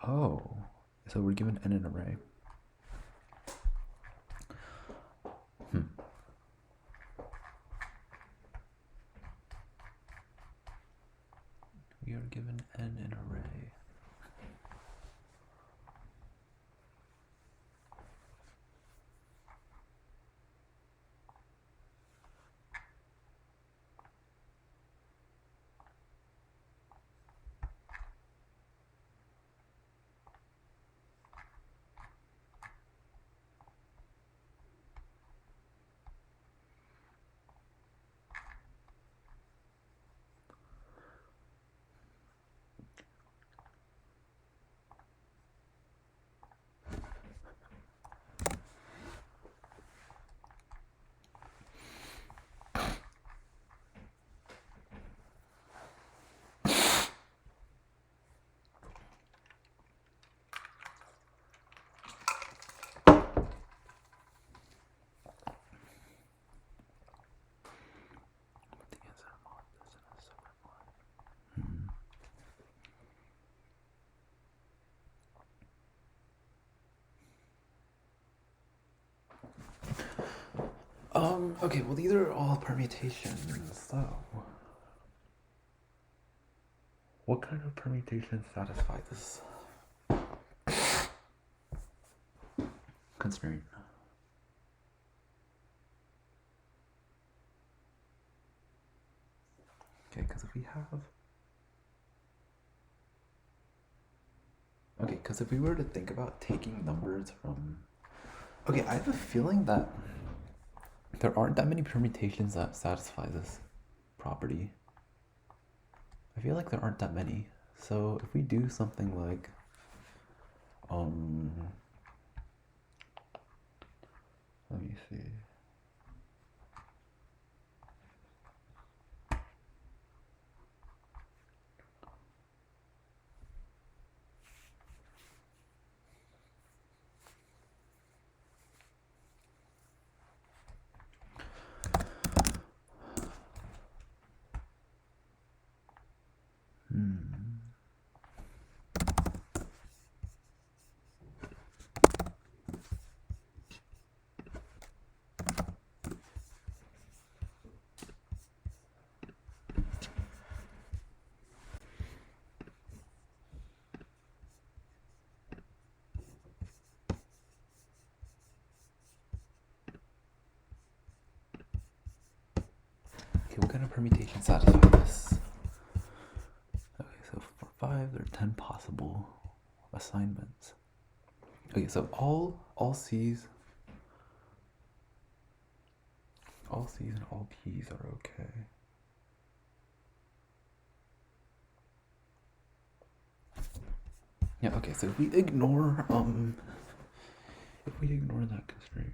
Speaker 1: Oh, so we're given n an array. We are given n an array. Okay, well, these are all permutations, so what kind of permutations satisfy this constraint? Okay, because if we have... Okay, because if we were to think about taking numbers from... Okay, I have a feeling that there aren't that many permutations that satisfy this property. I feel like there aren't that many. So if we do something like... let me see. Okay, what kind of permutation satisfy this? Okay, so for 5, there are 10 possible assignments. Okay, so all C's and all P's are okay. Yeah, okay, so if we ignore that constraint.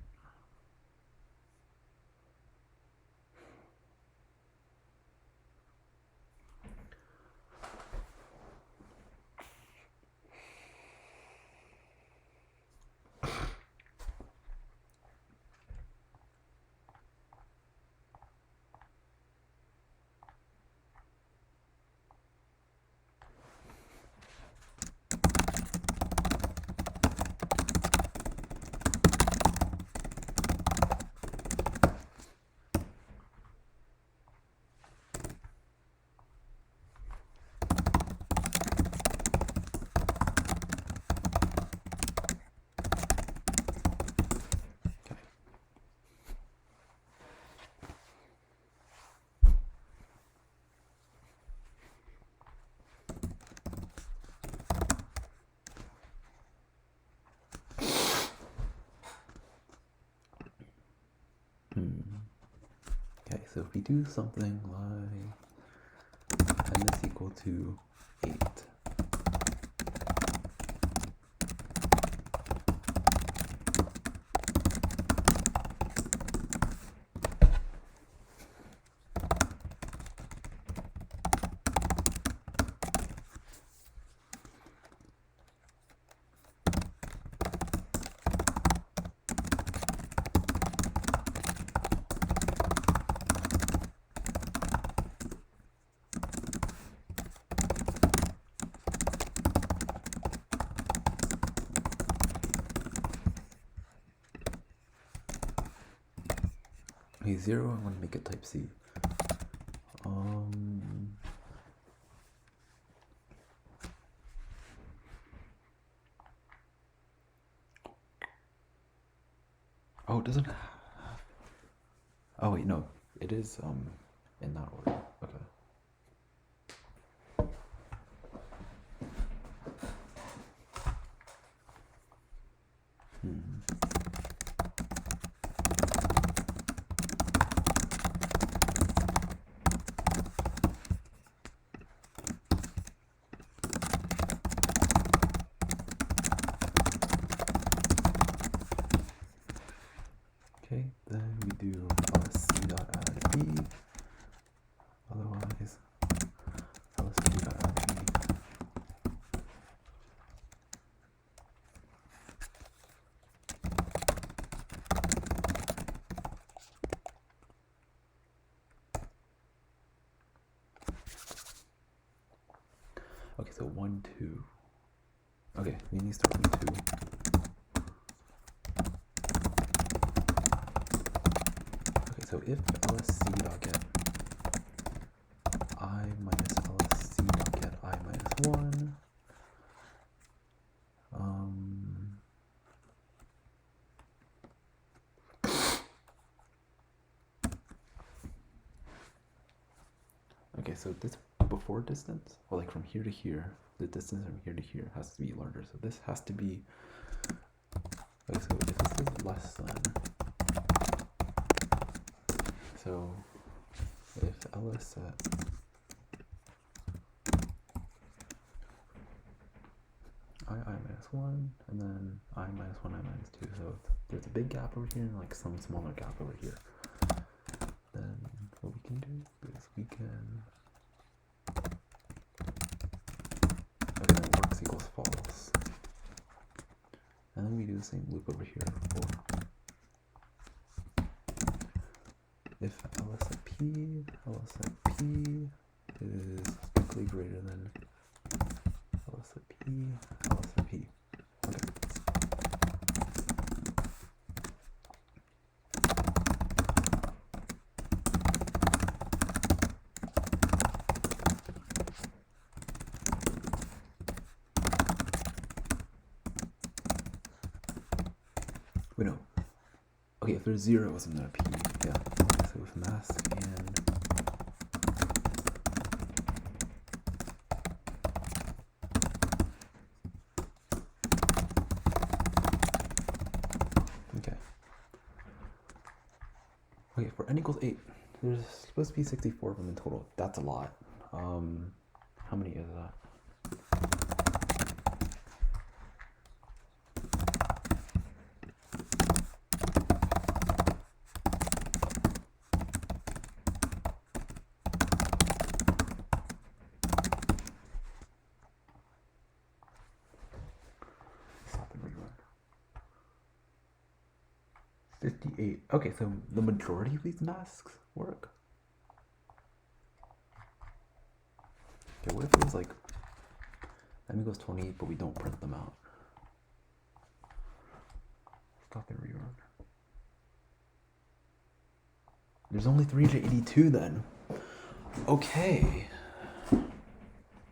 Speaker 1: Okay, so if we do something like n is equal to 8. Okay, 0, I want to make it type C. Oh, it doesn't have... Oh wait, no. It is in that order. Okay. Okay, then we do C.add B. Otherwise, LSP.add B. Okay, so 1, 2. Okay, we need to start with 2. Okay, so if LSC.get I minus LSC.get I minus 1, Okay, so this before distance, or like from here to here, the distance from here to here has to be larger. So this has to be, okay, so if this is less than, so if L is set I minus 1, and then I minus 1, I minus 2, so there's a big gap over here and like some smaller gap over here. Then what we can do is we can, okay, then works equals false. And then we do the same loop over here for if L is at P, L is at P is strictly greater than L is at P, L is at P. Okay. Wait, no. Okay, if there's 0, isn't that a P? Yeah. Okay, so with mask and okay. Okay, for n equals 8, there's supposed to be 64 of them in total. That's a lot. How many is that? Stop and rerun. 58. Okay, so the majority of these masks work. Okay, what if it was like n equals 20, but we don't print them out? Stop and rerun. There's only 382 then. Okay.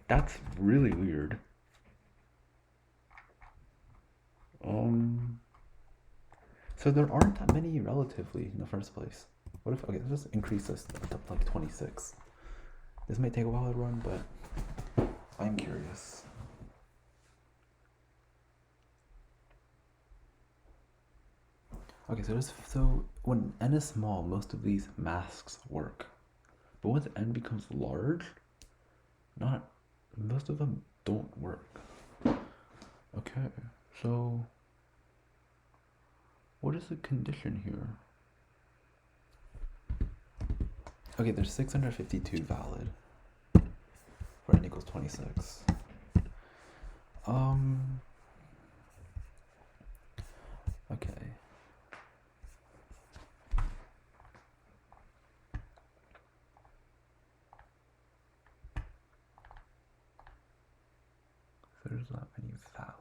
Speaker 1: That's really weird. So there aren't that many relatively in the first place. What if, okay, let's just increase this to like 26. This may take a while to run, but I'm curious. Okay, so when n is small, most of these masks work. But once n becomes large, most of them don't work. Okay, so what is the condition here? Okay, there's 652 valid for n equals 26. Okay. So there's not many valid.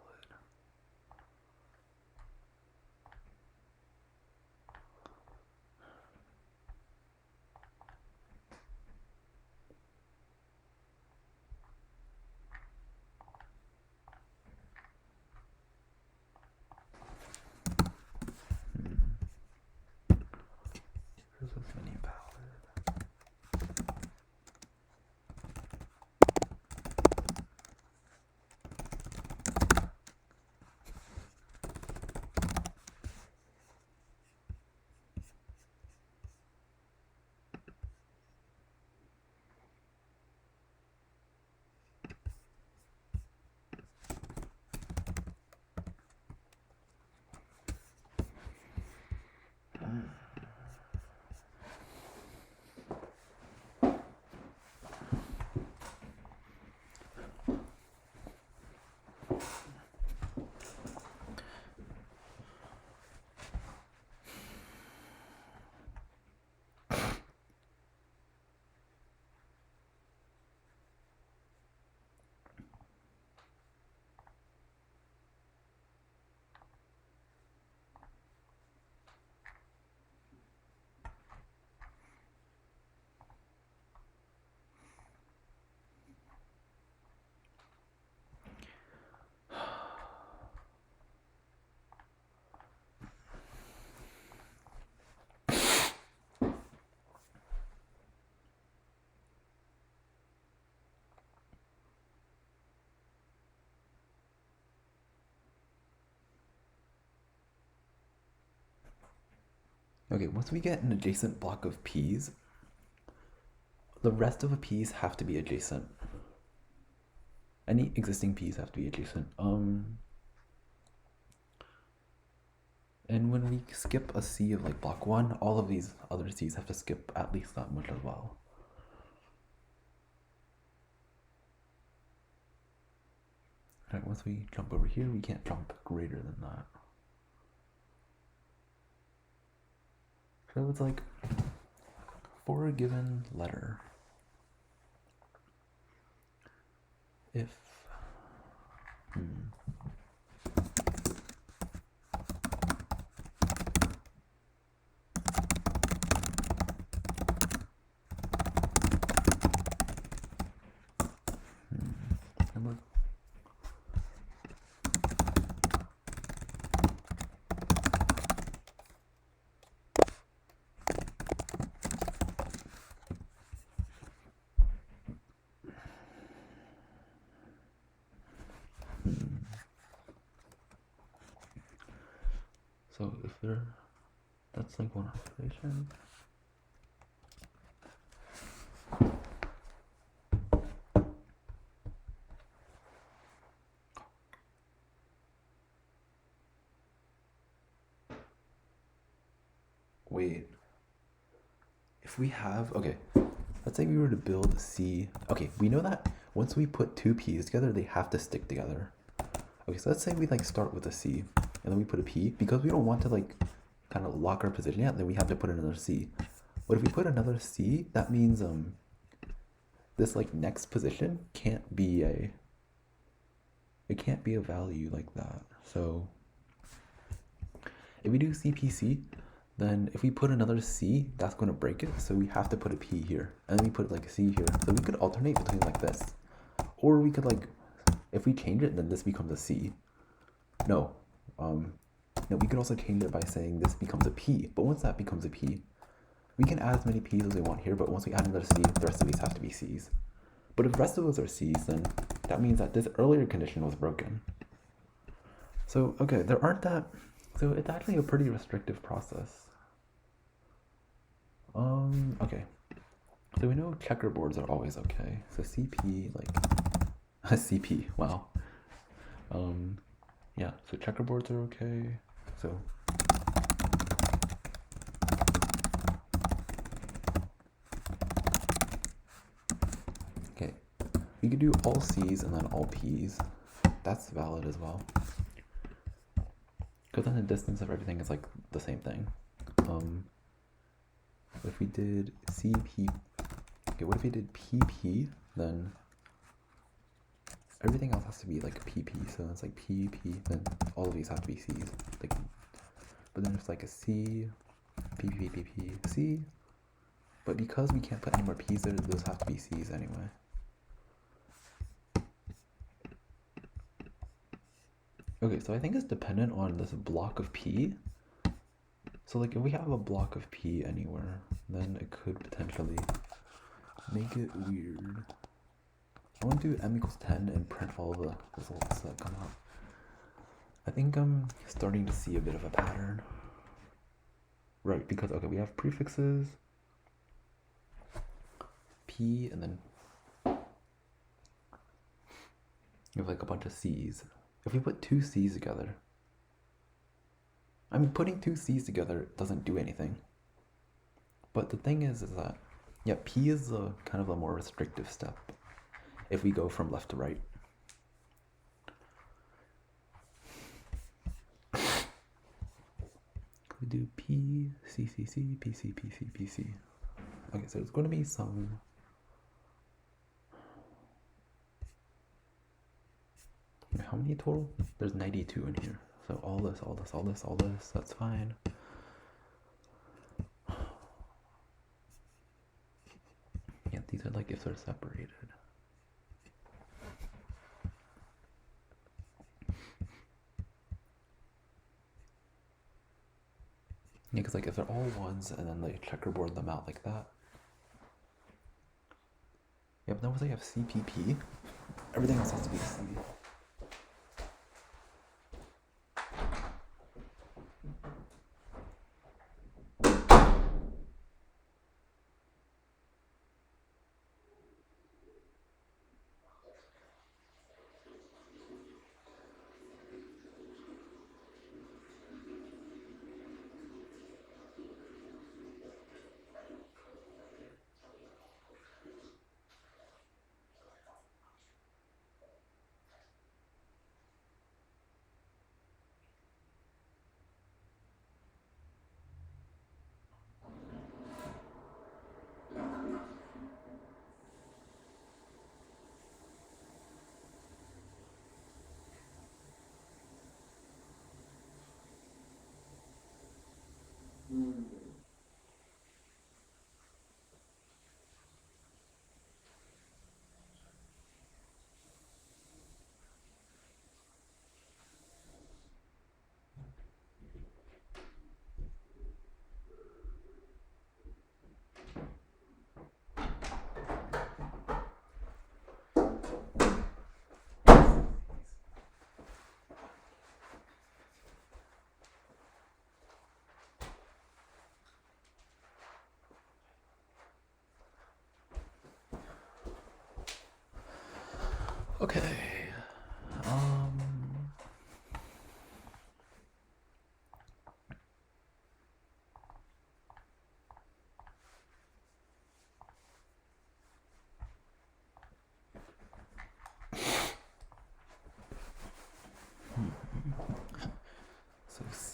Speaker 1: Okay, once we get an adjacent block of p's, the rest of the p's have to be adjacent. Any existing p's have to be adjacent. And when we skip a c of like block 1, all of these other c's have to skip at least that much as well. Alright, once we jump over here, we can't jump greater than that. So it's like, for a given letter, if so if there, that's like one observation. Wait, if we have, okay, let's say we were to build C. Okay, we know that once we put two P's together, they have to stick together. Okay, so let's say we like start with a C and then we put a P, because we don't want to like kind of lock our position yet, then we have to put another C. But if we put another C, that means this like next position can't be a value like that. So if we do CPC, then if we put another C, that's going to break it. So we have to put a P here, and then we put like a C here. So we could alternate between like this, or we could like, if we change it, then this becomes a C. No, we could also change it by saying this becomes a P. But once that becomes a P, we can add as many P's as we want here. But once we add another C, the rest of these have to be C's. But if the rest of those are C's, then that means that this earlier condition was broken. So okay, there aren't that. So it's actually a pretty restrictive process. Okay. So we know checkerboards are always okay. So CP, like, CP, wow. Yeah, so checkerboards are okay. So, okay. We could do all C's and then all P's. That's valid as well. Because then the distance of everything is like the same thing. If we did CP, okay, what if we did PP, then everything else has to be like PP, so it's like PP, then all of these have to be C's. Like, but then it's like a C, PP, PP, C, but because we can't put any more P's there, those have to be C's anyway. Okay, so I think it's dependent on this block of P. So like if we have a block of P anywhere, then it could potentially make it weird. I want to do m equals 10 and print all the results that come up. I think I'm starting to see a bit of a pattern. Right, because okay, we have prefixes, P, and then we have like a bunch of C's. If we put two C's together, I mean, putting two C's together doesn't do anything. But the thing is that, yeah, P is a kind of a more restrictive step if we go from left to right. We do P, C, C, C, P, C, P, C, P, C. Okay, so it's going to be some... How many total? There's 92 in here. So all this, all this, all this, all this, that's fine. Yeah, these are like if they're separated. Yeah, because like if they're all ones and then they checkerboard them out like that. Yeah, but then once I have CPP, everything else has to be C.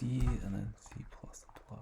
Speaker 1: C and then C plus plus.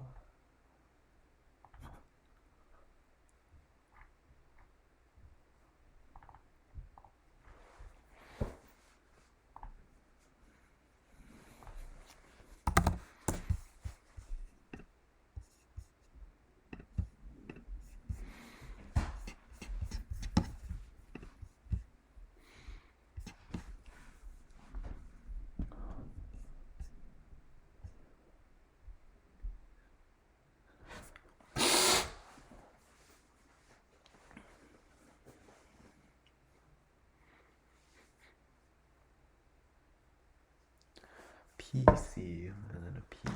Speaker 1: PC and then a P.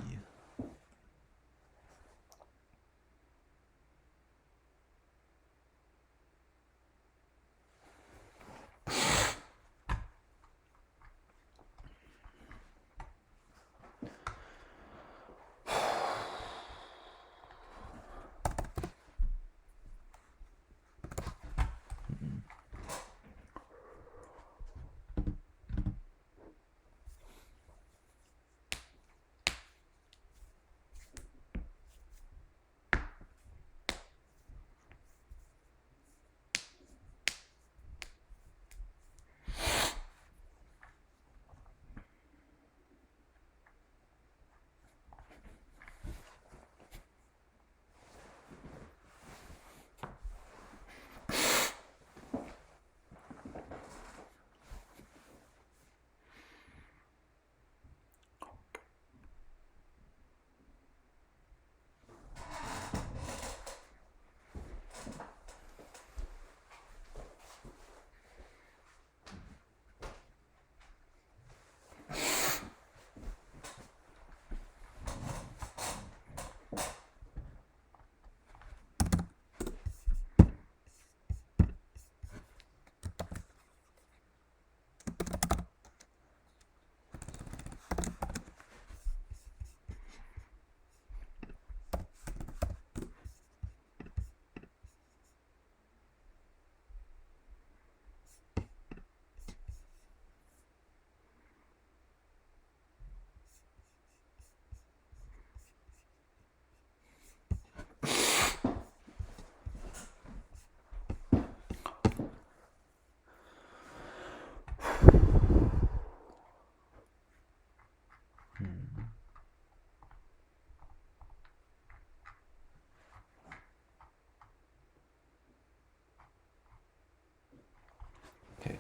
Speaker 1: Okay.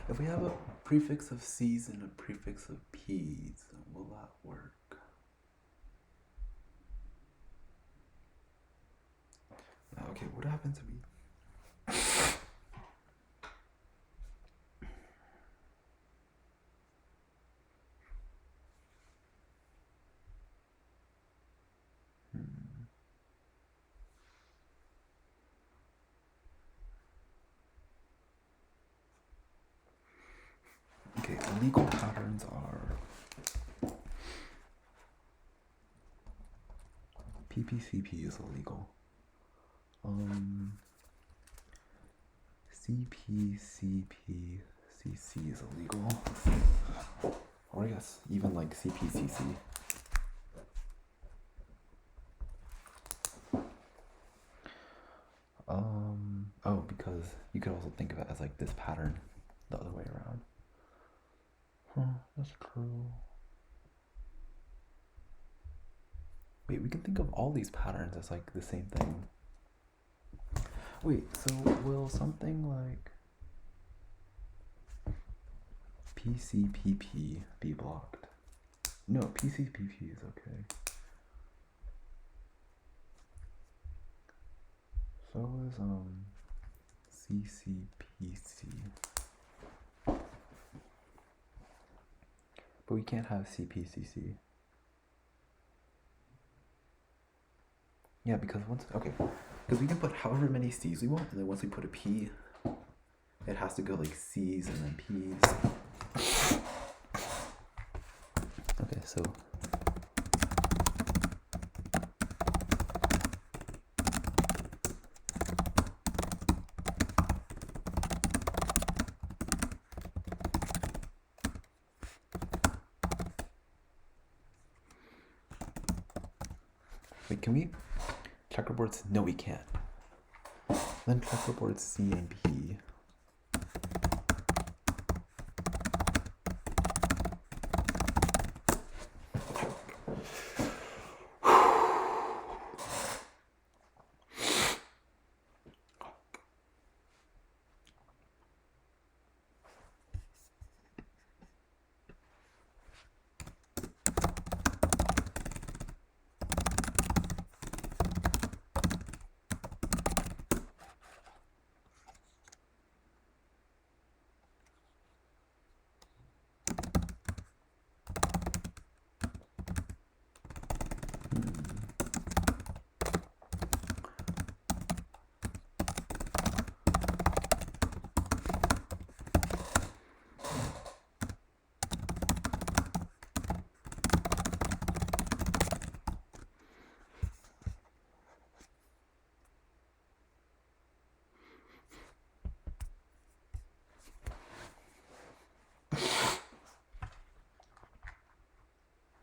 Speaker 1: If we have a prefix of C's and a prefix of P's, will that work? Okay, what happens if we... Okay, legal patterns are PPCP is illegal. CPCP CC is illegal. Or I guess even like CPCC. Oh, because you could also think of it as like this pattern the other way around. That's true. Wait, we can think of all these patterns as like the same thing. Wait, so will something like PCPP be blocked? No, PCPP is okay. So is CCPC. But we can't have CPCC. Yeah, because because we can put however many C's we want, and then once we put a P, it has to go like C's and then P's. Okay, so Wait, can we checkerboards? No, we can't. Then checkerboards C and P.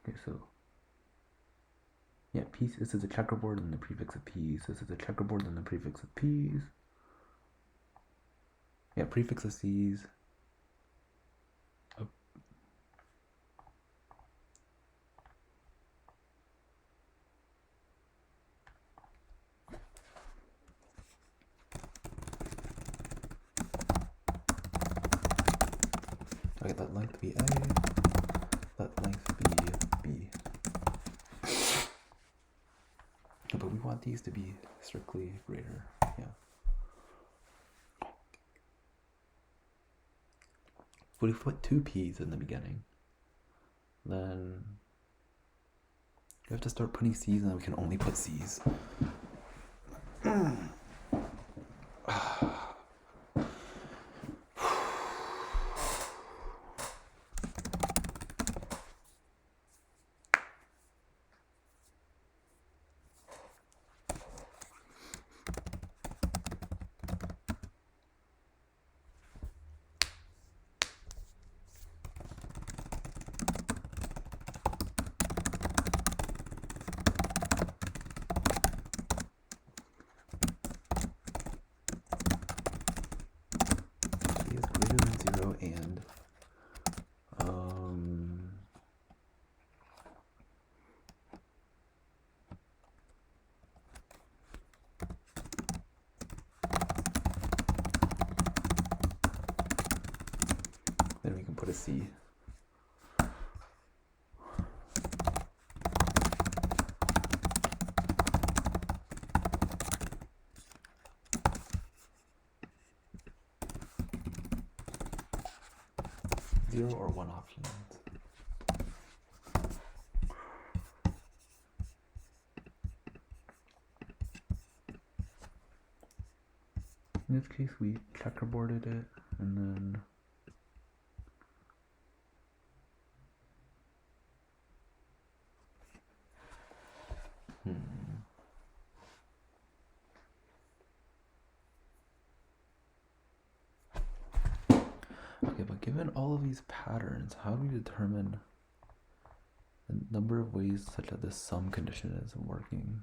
Speaker 1: Okay, so yeah, P. This is a checkerboard and the prefix of P's. This is a checkerboard and the prefix of P's. Yeah, prefix of C's. Oh. Okay, let length be A. Let length be B. But we want these to be strictly greater. Yeah. But if we put two P's in the beginning, then we have to start putting C's and then we can only put C's. And then we can put a C. Zero or one options. In this case, we checkerboarded it and then Okay, but given all of these patterns, how do we determine the number of ways such that this sum condition isn't working?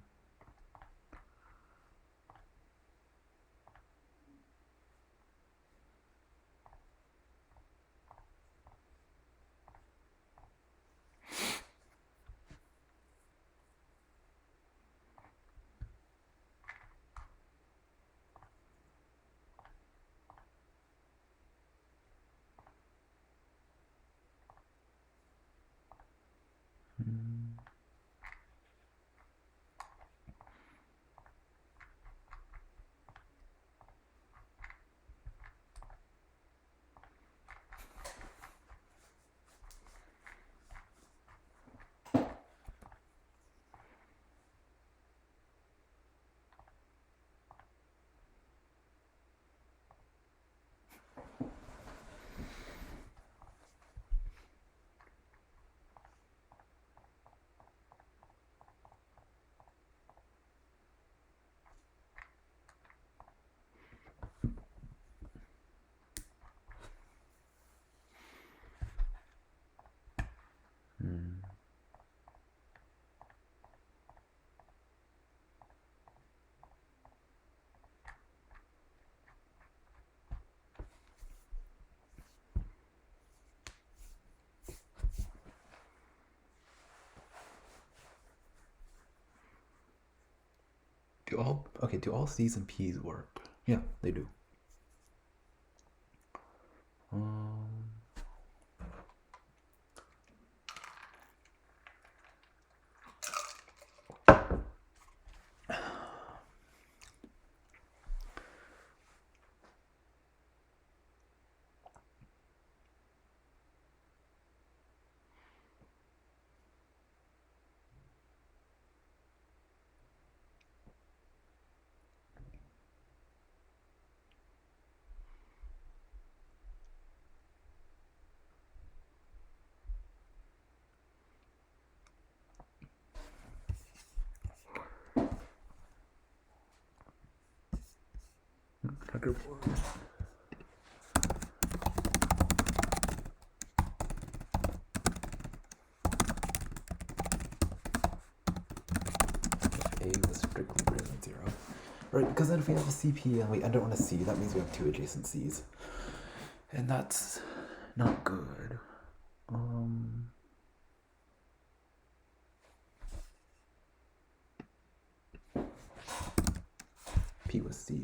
Speaker 1: Do all C's and P's work? Yeah, they do. Checkerboard. A was strictly greater than 0. Right, because then if we have a CP and we end up on a C, that means we have 2 adjacent C's. And that's not good. P was C.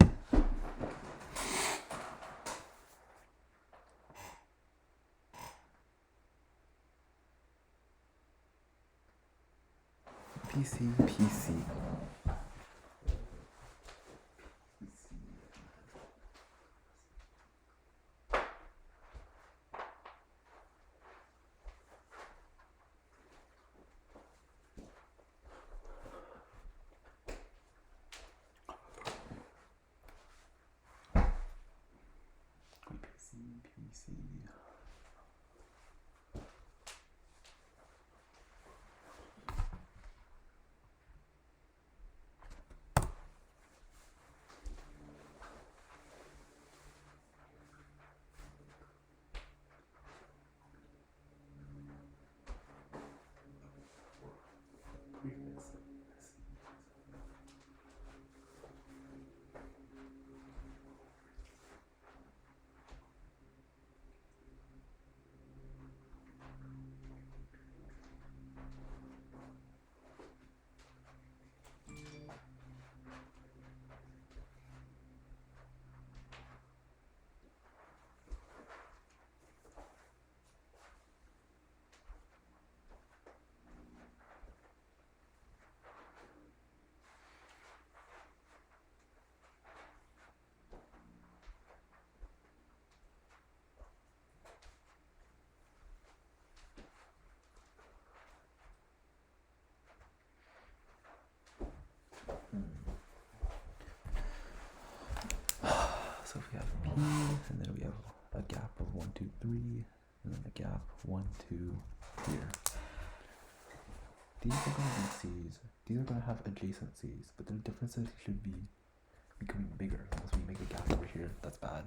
Speaker 1: PC, PC. So if we have P, and then we have a gap of 1, 2, 3, and then a gap 1, 2 here. These are going to be C's. These are going to have adjacent C's, but the differences should be becoming bigger unless we make a gap over here. That's bad.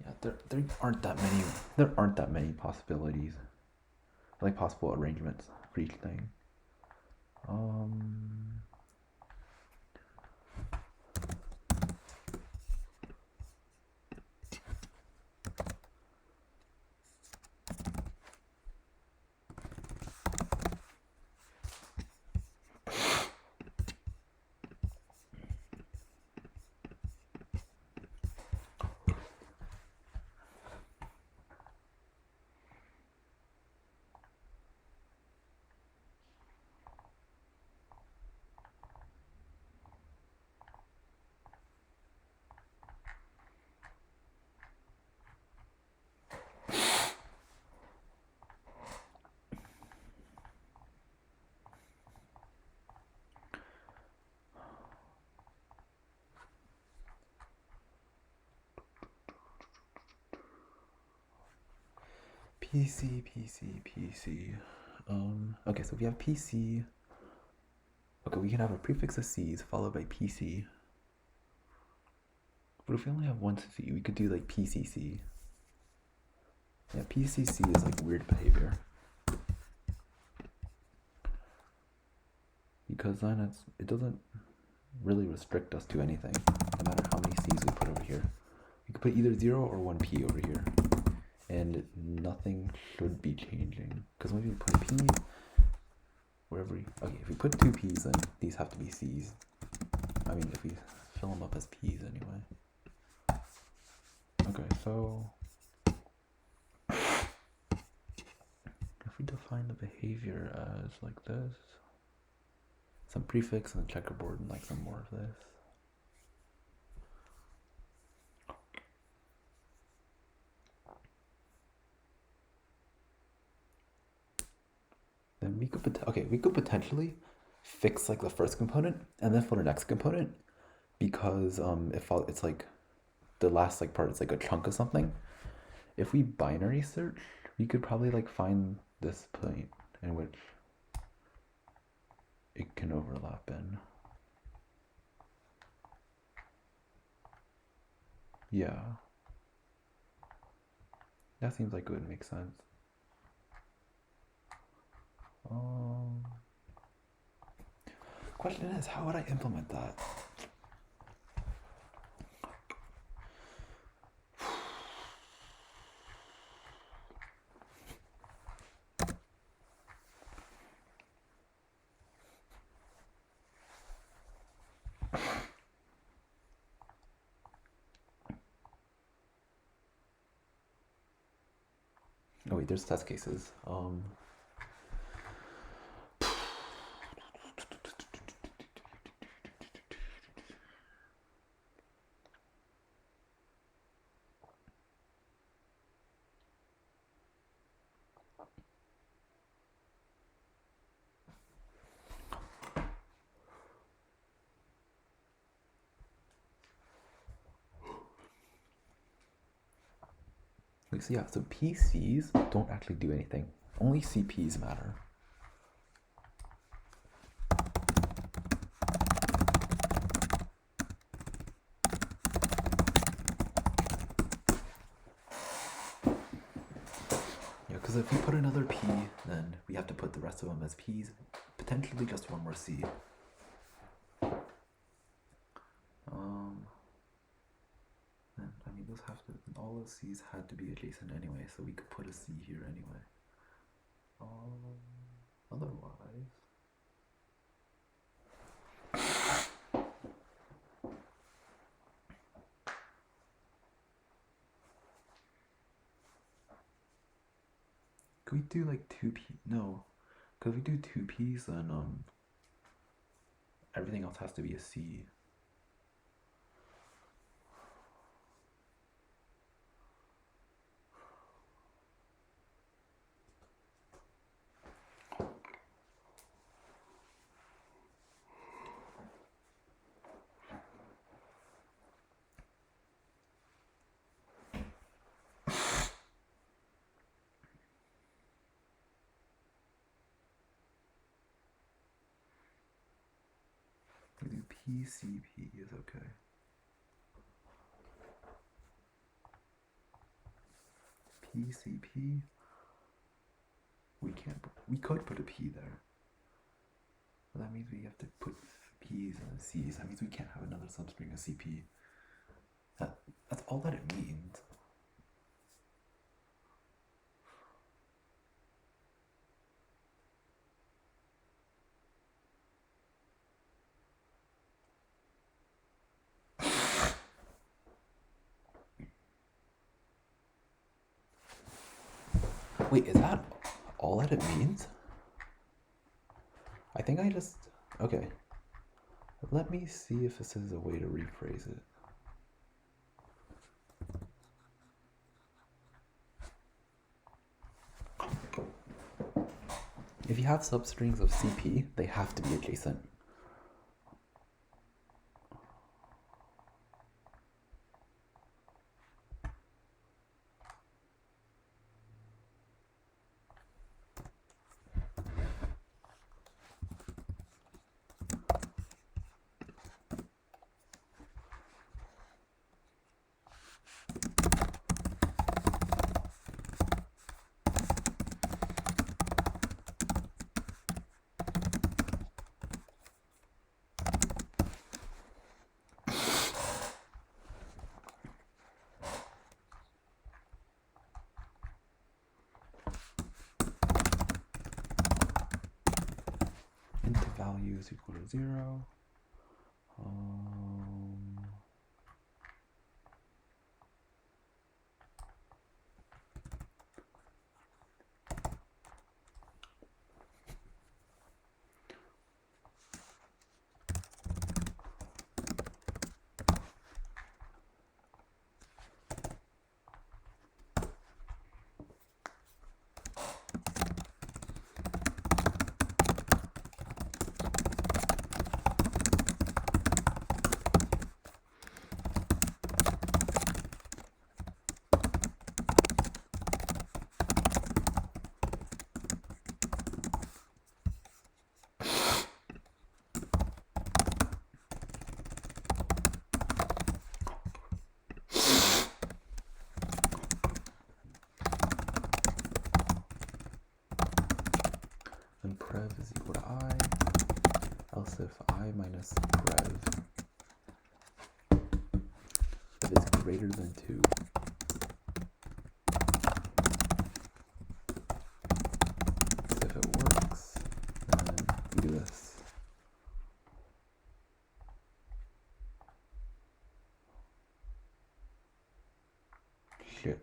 Speaker 1: Yeah, there aren't that many possibilities, like possible arrangements for each thing. PC. Okay, so if we have PC, okay, we can have a prefix of C's followed by PC. But if we only have one C, we could do like PCC. Yeah, PCC is like weird behavior. Because then it doesn't really restrict us to anything, no matter how many C's we put over here. We could put either 0 or 1P over here. And nothing should be changing. Because when we put a P, okay, if we put two P's, then these have to be C's. I mean, if we fill them up as P's anyway. Okay, so if we define the behavior as like this, some prefix and a checkerboard and like some more of this. Then we could potentially fix like the first component and then for the next component, because if it's like the last like part is like a chunk of something. If we binary search, we could probably like find this point in which it can overlap in. Yeah. That seems like it would make sense. Question is, how would I implement that? Oh wait, there's test cases. So yeah, so PCs don't actually do anything. Only CPs matter. Yeah, because if we put another P, then we have to put the rest of them as Ps, potentially just one more C. Then, I mean, those have to, all those C's had to be adjacent anyway, so we could put a C here anyway. Otherwise, could we do like two P? No, because if we do two P's, then everything else has to be a C. We do PCP is okay. PCP. We could put a P there. But that means we have to put P's and C's. That means we can't have another substring of CP. That's all that it means. Wait, is that all that it means? I think okay. Let me see if this is a way to rephrase it. If you have substrings of CP, they have to be adjacent. values equal to 0. And prev is equal to I, else if I minus prev is greater than 2. So if it works, then we do this. Shit.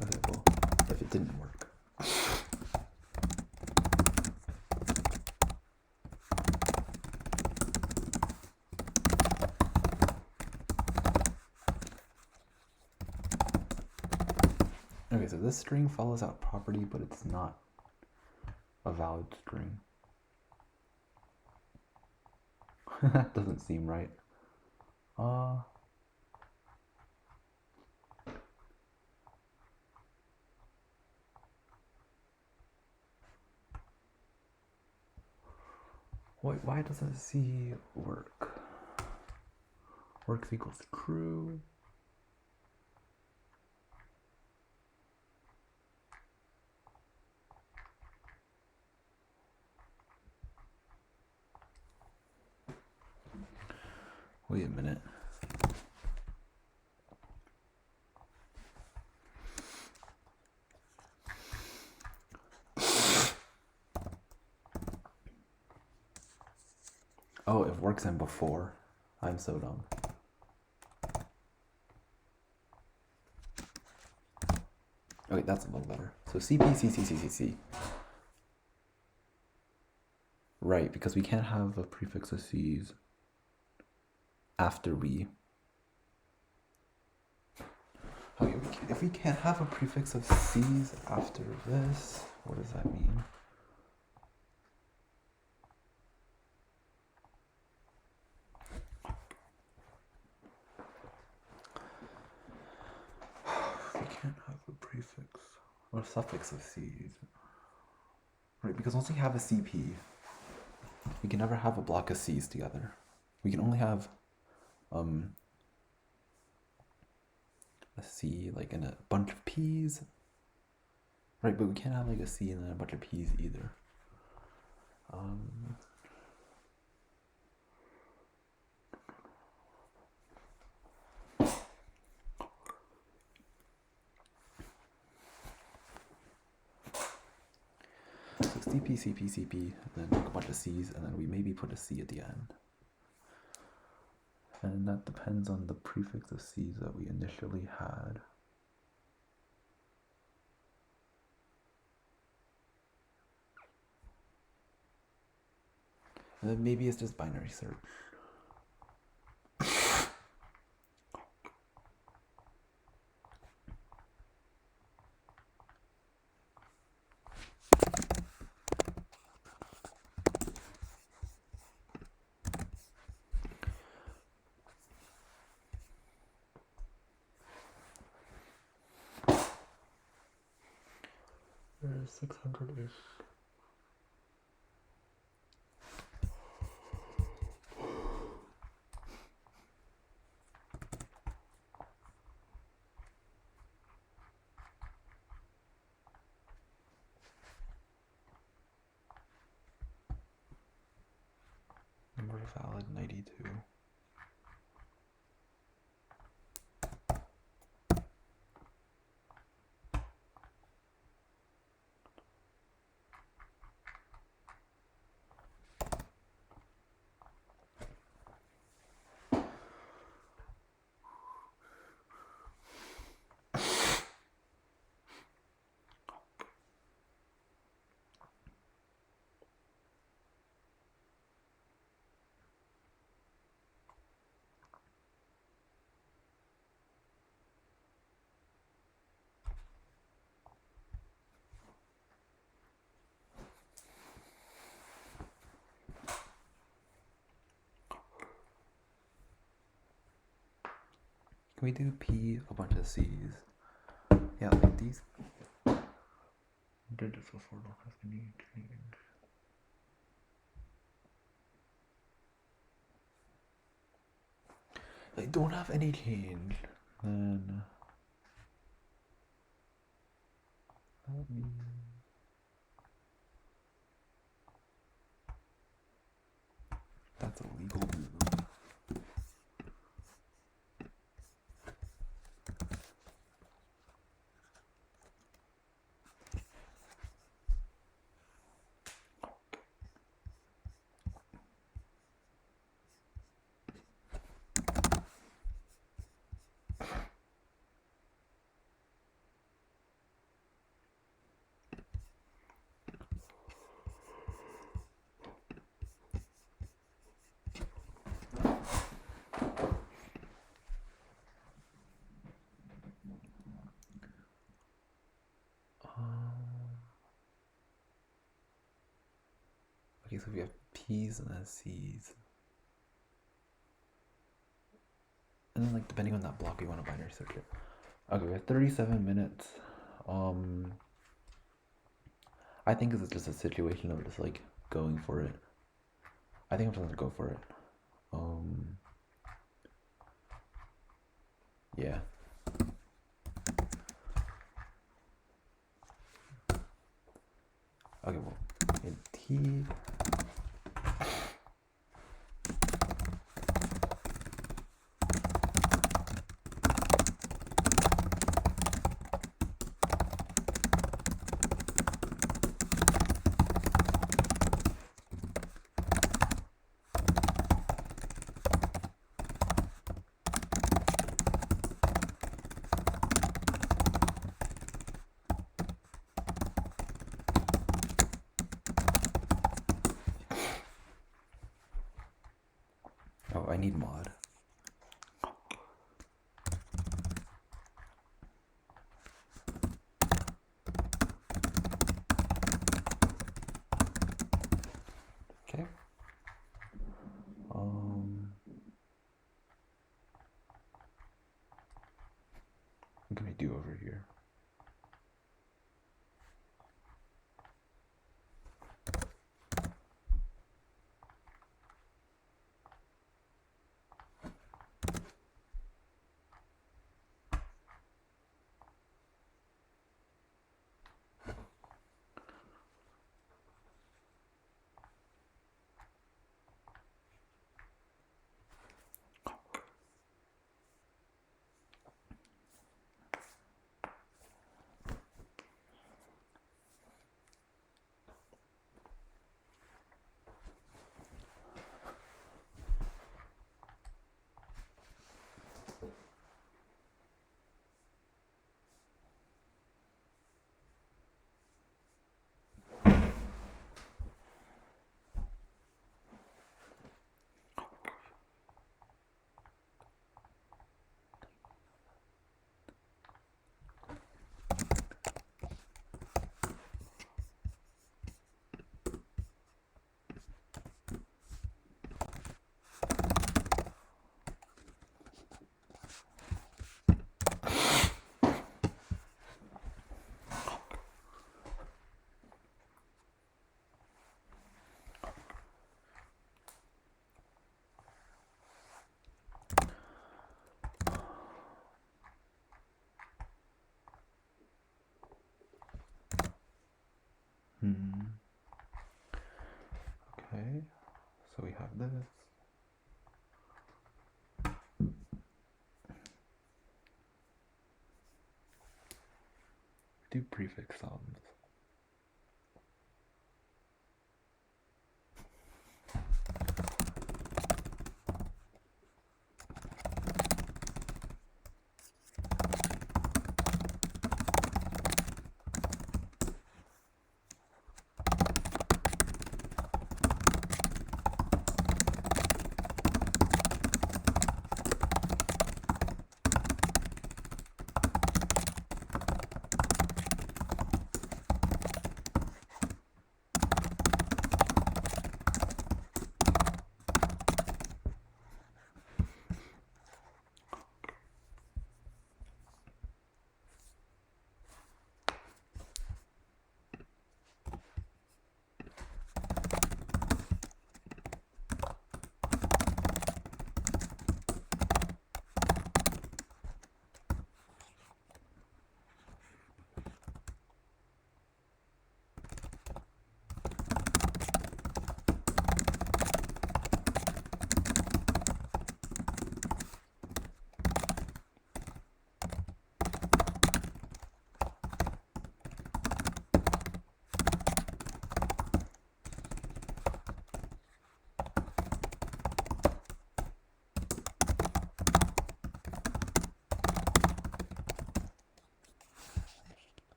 Speaker 1: Okay, well, if it didn't work. Okay, so this string follows out property, but it's not a valid string. That doesn't seem right. Why doesn't C work? Works equals true. Wait a minute. Oh, it works in before. I'm so dumb. Okay, that's a little better. So CP. Right, because we can't have a prefix of C's after we. Okay, if we can't have a prefix of C's after this, what does that mean? We can't have a prefix or suffix of C's. Right, because once we have a CP, we can never have a block of C's together. We can only have a C like in a bunch of P's. Right, but we can't have like a C and then a bunch of P's either. So CP, and then like a bunch of C's, and then we maybe put a C at the end. And that depends on the prefix of C's that we initially had. And then maybe it's just binary search. There's 600-ish. valid 92. Can we do P a bunch of C's? Yeah, like these. Did this before, don't have any change. I don't have any change. Then let me. That's a legal move. Okay, so we have P's and then C's. And then, like, depending on that block, we want to binary search it. Okay, we have 37 minutes. I think this is just a situation of just, like, going for it. I think I'm just gonna go for it. Yeah. Okay, well, in T. Oh, I need mod. Okay. What can I do over here? do prefix sums.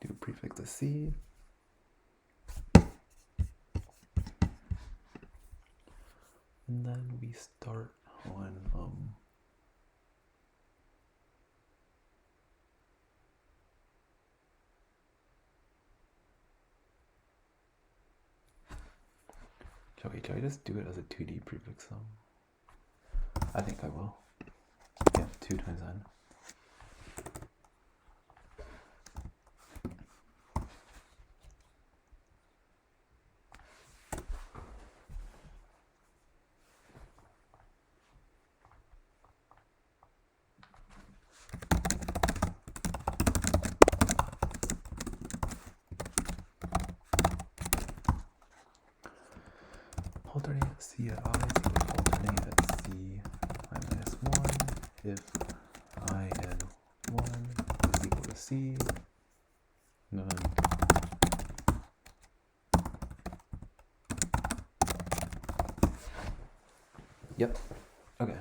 Speaker 1: Do prefix a C. And then we start on shall I just do it as a 2D prefix sum? I think I will. Yeah, 2 times n. Alternate C at I is equal to alternate at C I minus 1 if I and 1 is equal to C. None. Yep. Okay.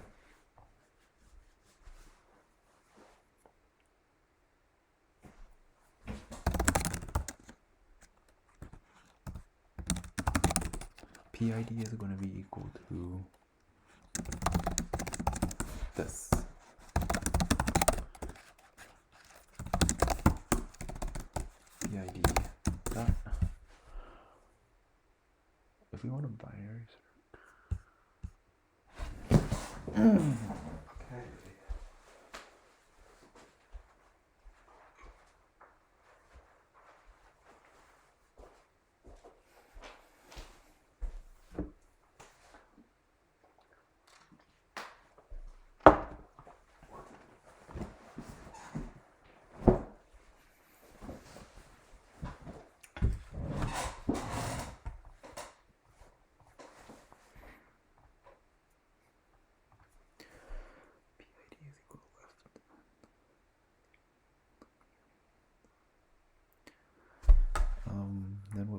Speaker 1: PID is going to be equal to this. PID that. If we want a binary okay.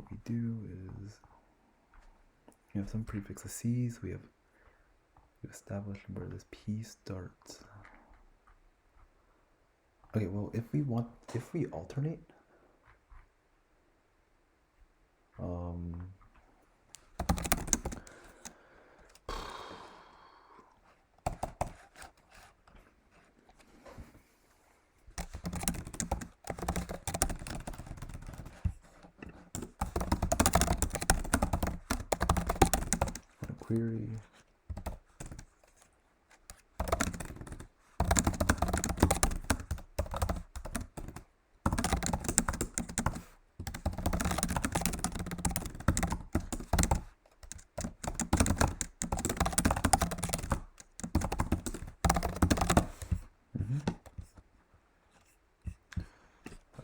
Speaker 1: what we do is we have some prefixes C's. We established where this P starts. Okay, well, if we alternate, query.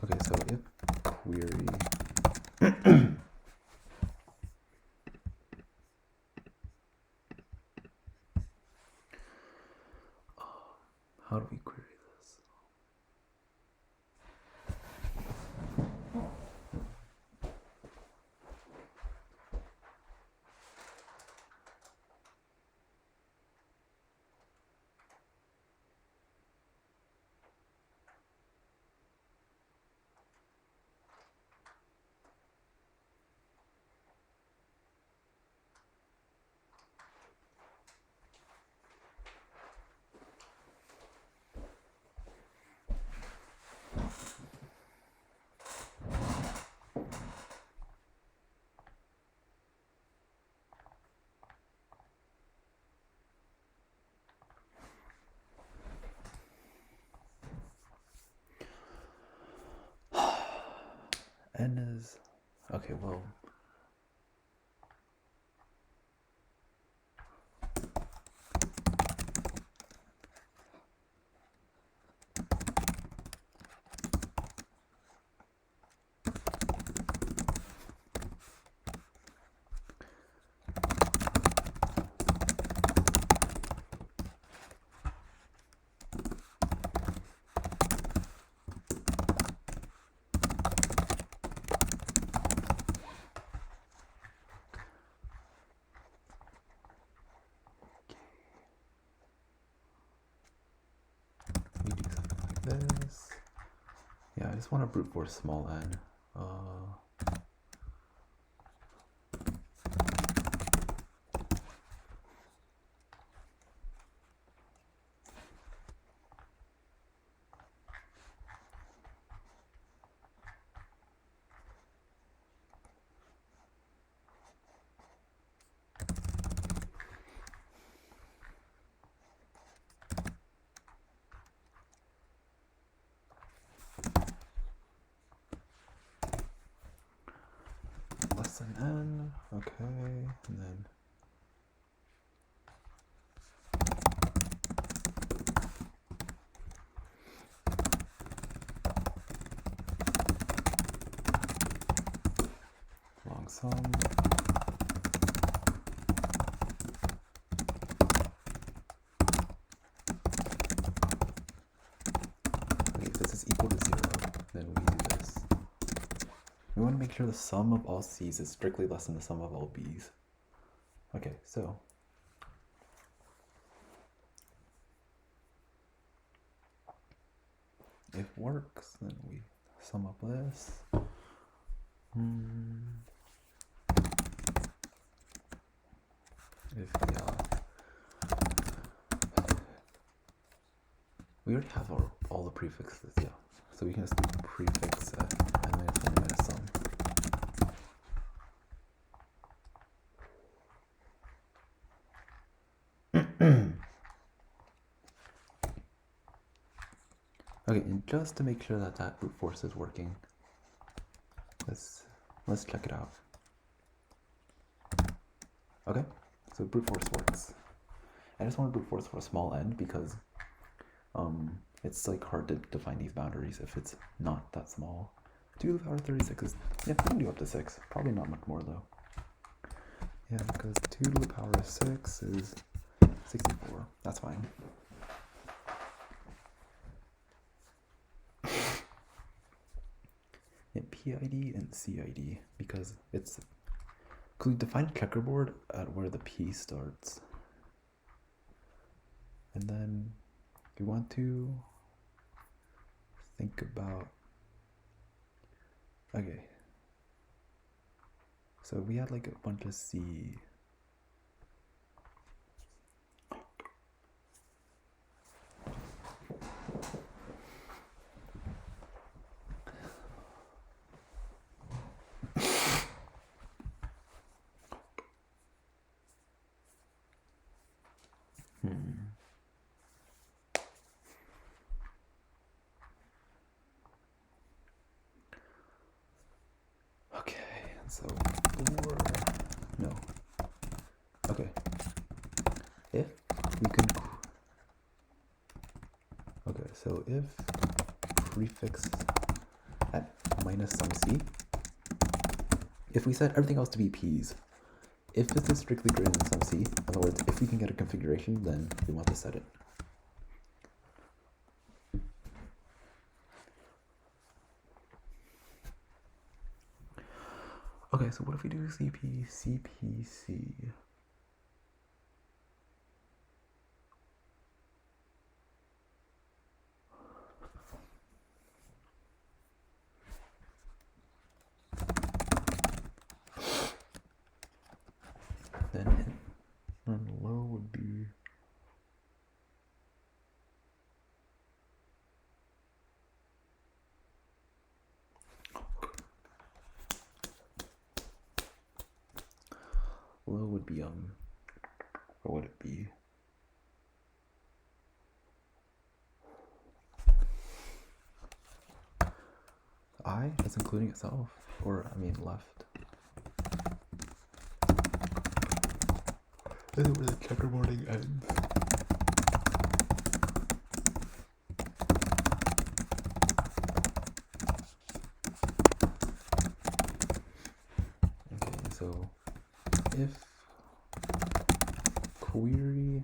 Speaker 1: Okay, so if query how do we query this? N is, okay, well, we do something like this. Yeah, I just want to brute force small n. Less than n, okay, and then long sum. Okay, if this is equal to 0, then we do this. We want to make sure the sum of all C's is strictly less than the sum of all B's. Okay, so if works, then we sum up this. If we already have all the prefixes, yeah. So we can just do prefix n minus 1 minus sum. Okay, and just to make sure that brute force is working, let's check it out. Okay, so brute force works. I just want to brute force for a small n because it's like hard to define these boundaries if it's not that small. 2 to the power 36 is, yeah, we can do up to 6. Probably not much more though. Yeah, because 2 to the power of 6 is 64. That's fine. PID and CID because we define checkerboard at where the P starts. And then we want to think about, okay, so we had like a bunch of C. Okay, so no. Okay. If we could. Okay, so if prefix at minus some C, if we set everything else to be P's, if this is strictly greater than some C, in other words, if we can get a configuration, then we want to set it. Okay, so what if we do CP, CPC? Then low would be what would it be? I, that's including itself, or I mean left. This is where the checkerboarding ends. Okay, so if query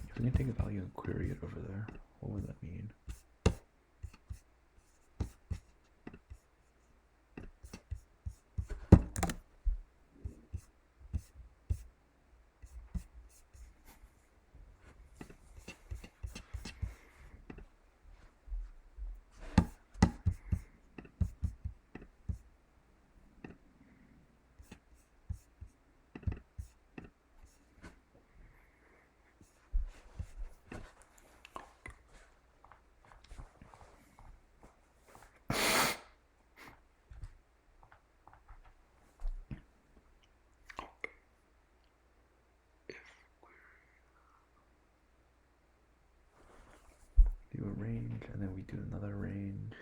Speaker 1: if we can take a value and query it over there, what would that mean? Do a range, and then we do another range.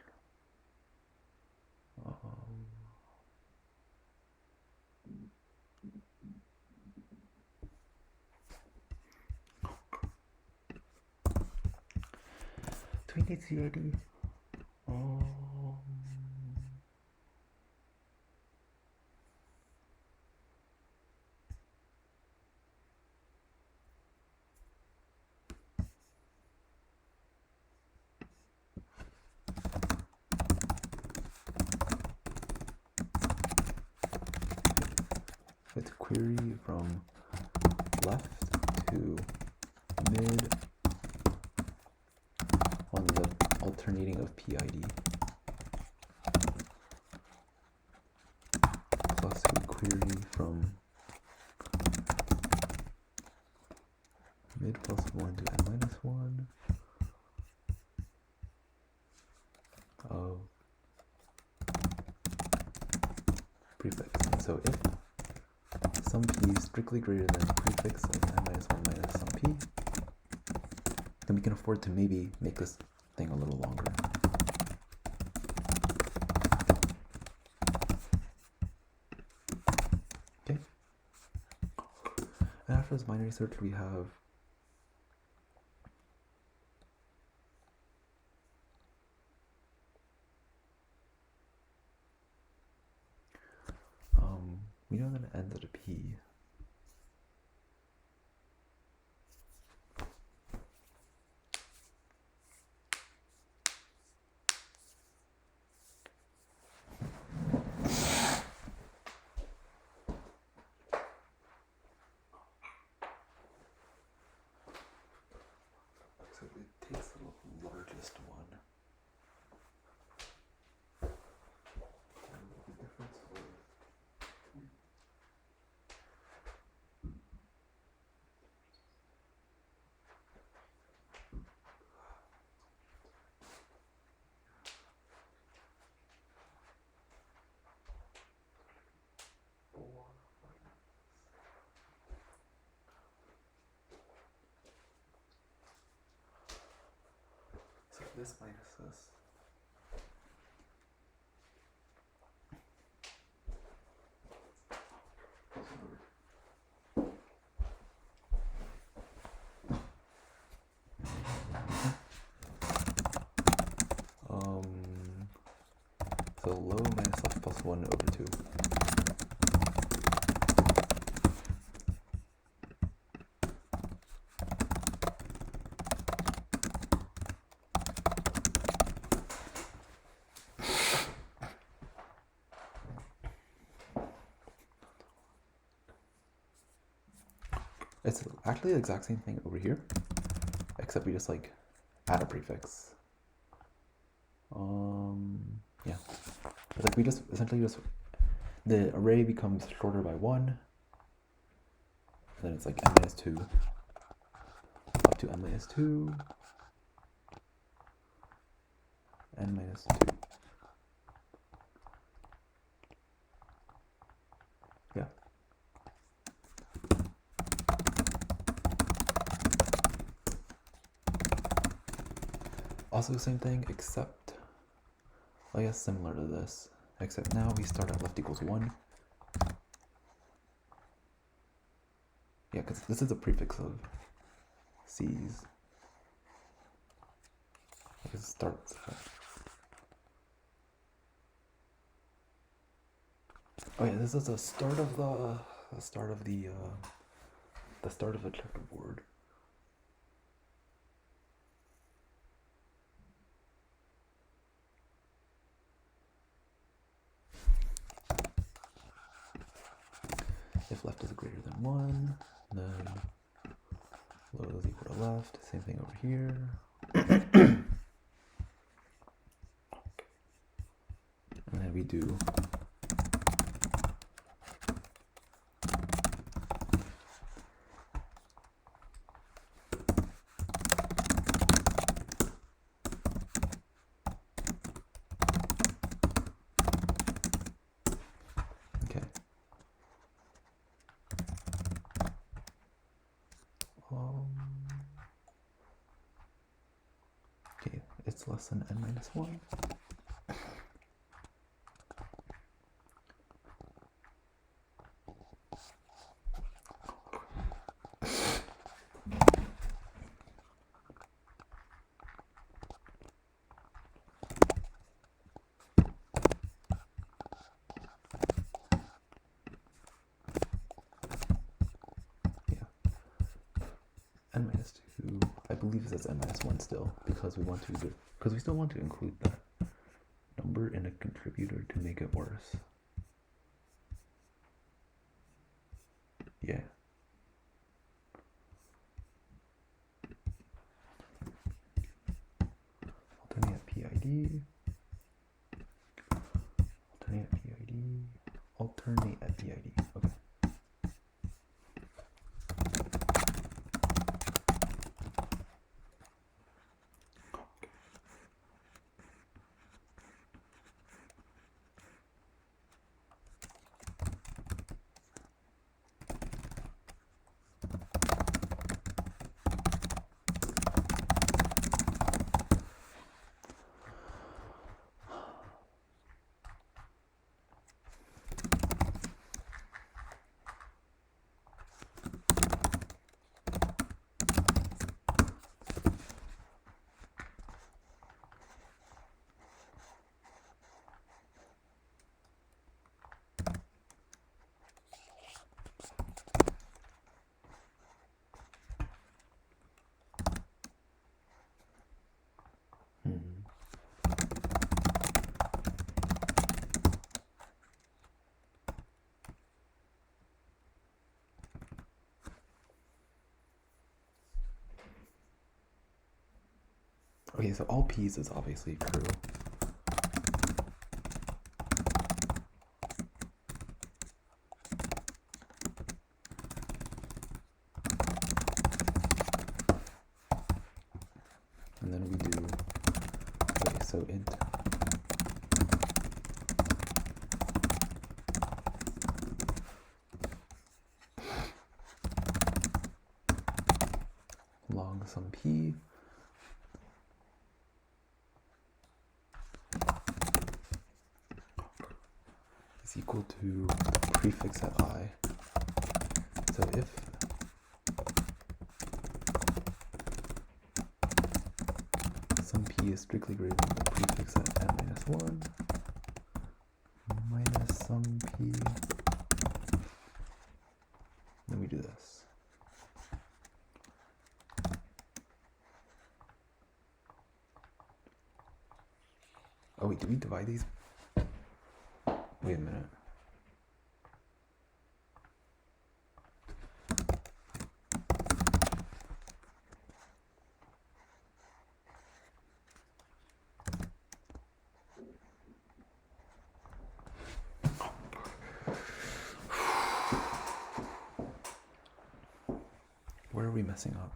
Speaker 1: Do we need CID? Let's query from left to mid on the alternating of PID. Plus we query from mid plus 1 to n minus 1 of prefix. And so if some p is strictly greater than prefix of n minus 1 minus some p, then we can afford to maybe make this thing a little longer. Okay. And after this binary search, we have We know that it ends at a P. So it takes the largest one. The difference was so this minus this. So low minus left plus 1 over 2. It's actually the exact same thing over here, except we just like add a prefix. Yeah. It's like we just essentially just, the array becomes shorter by 1, and then it's like n minus 2 up to n minus 2, n minus 2. Yeah. Also the same thing, except, I guess similar to this, except now we start at left equals 1. Yeah, because this is a prefix of C's. It starts. Oh yeah, this is the start of the start of a checkerboard. If left is greater than 1, then low is equal to left. Same thing over here. And then we do okay, it's less than n minus 1. N minus 2, I believe it says n minus 1 still, because we want to do, because we still want to include that number in a contributor to make it worse. Yeah. Alternate PID. Alternate PID. Alternate at PID. Okay. Okay, so all P's is obviously true. And then we do, okay, so int long sum P is equal to the prefix at I. So if sum P is strictly greater than the prefix at n minus 1 minus sum P, then we do this. Oh wait, did we divide these? Wait a minute. Where are we messing up?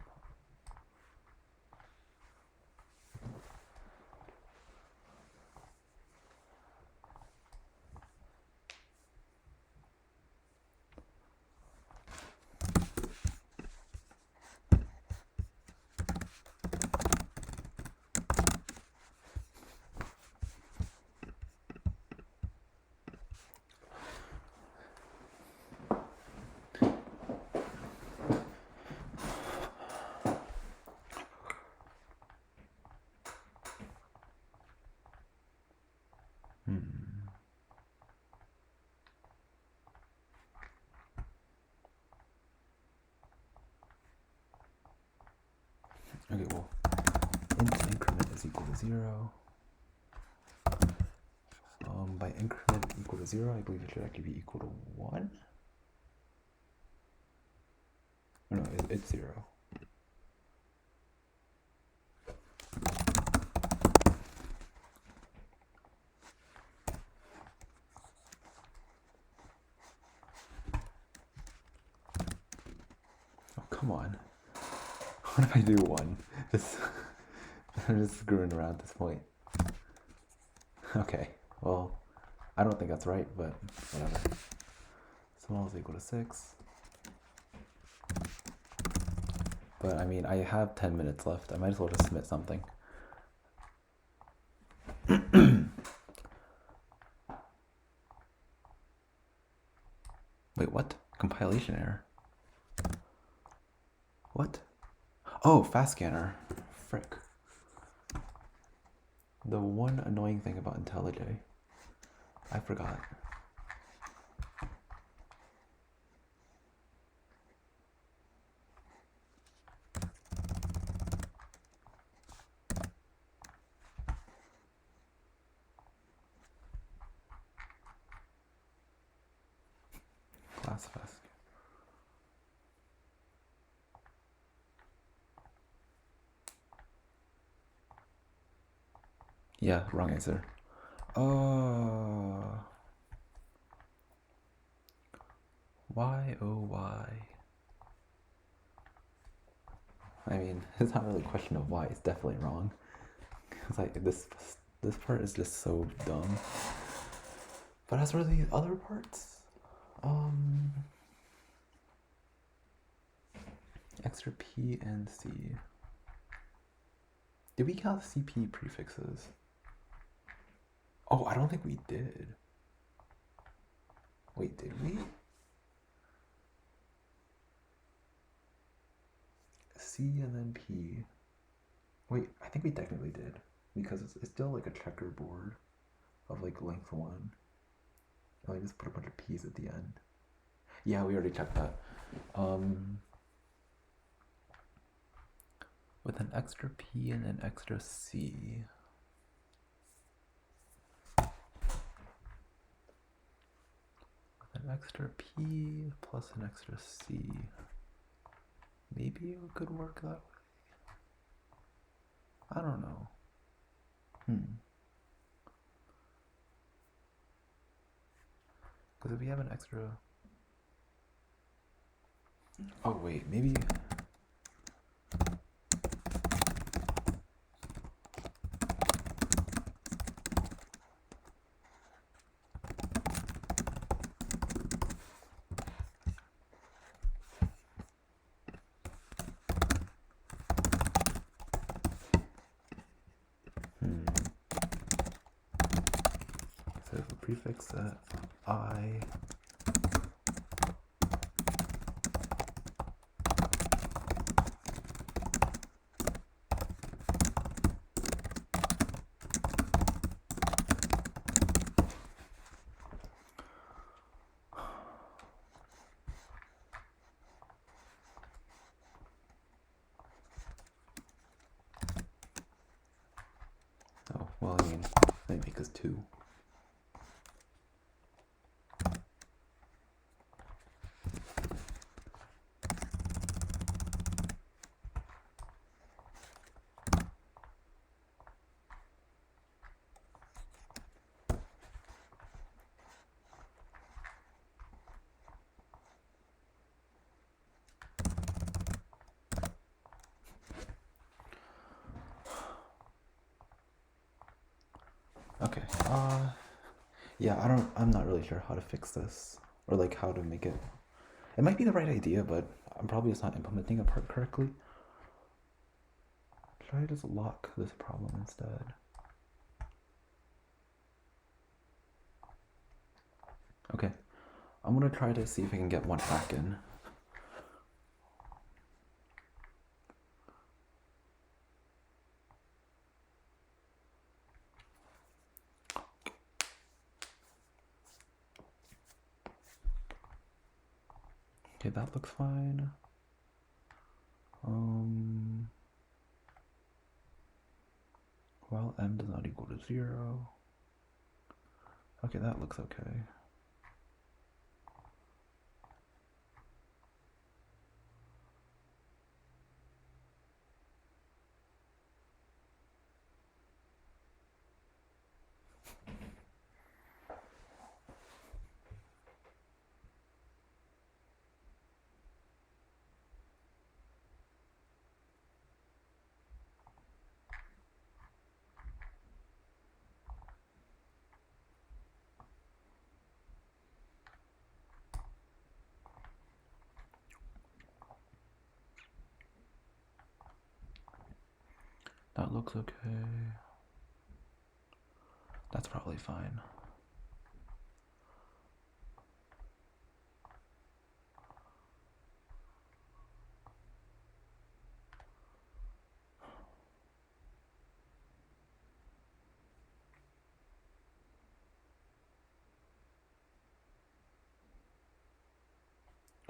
Speaker 1: Okay, well, int increment is equal to 0. By increment equal to 0, I believe it should actually be equal to 1. Oh, no, it's 0. Oh, come on. What if I do 1? I'm just screwing around at this point. Okay, well, I don't think that's right, but whatever. Small is equal to 6. But I mean, I have 10 minutes left. I might as well just submit something. Wait, what? Compilation error. What? Oh, fast scanner. Frick. The one annoying thing about IntelliJ. I forgot. Class fast. Yeah, wrong answer. Why, oh why? I mean, it's not really a question of why, it's definitely wrong. It's like, this part is just so dumb. But as for the other parts, extra P and C. Did we count CP prefixes? Oh, I don't think we did. Wait, did we? C and then P. Wait, I think we technically did. Because it's still like a checkerboard of like length 1. And I just put a bunch of P's at the end. Yeah, we already checked that. With an extra P and an extra C. With an extra P plus an extra C. Maybe it could work that way. I don't know. Because if we have an extra... Oh wait, maybe... So if we prefix that I... Oh, well, I mean, let me make this 2. Okay, yeah, I'm not really sure how to fix this, or like how to make it. It might be the right idea, but I'm probably just not implementing it correctly. Should I just lock this problem instead? Okay, I'm gonna try to see if I can get one hack in. Okay, that looks fine. Well, m does not equal to 0. Okay, that looks okay. That looks okay. That's probably fine.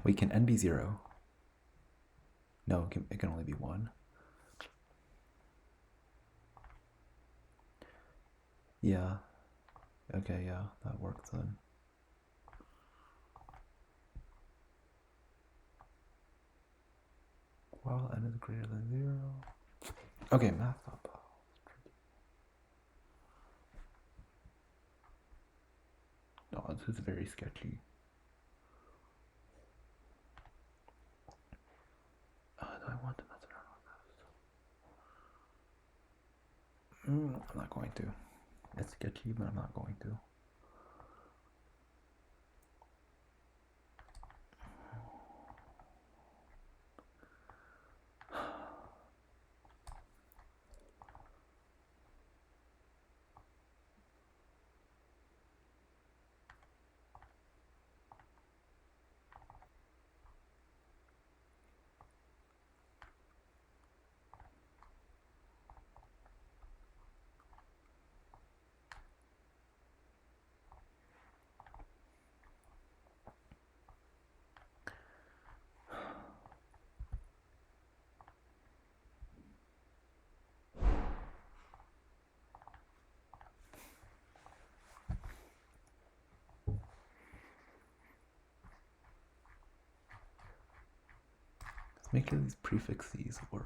Speaker 1: Wait, can n be 0? No, it can only be 1. Yeah. Okay, yeah, that works then. While n is greater than 0. Okay, math.py. Oh, this is very sketchy. Do I want to mess around with this? I'm not going to. It's sketchy, but I'm not going to. Let's make sure these prefixes work.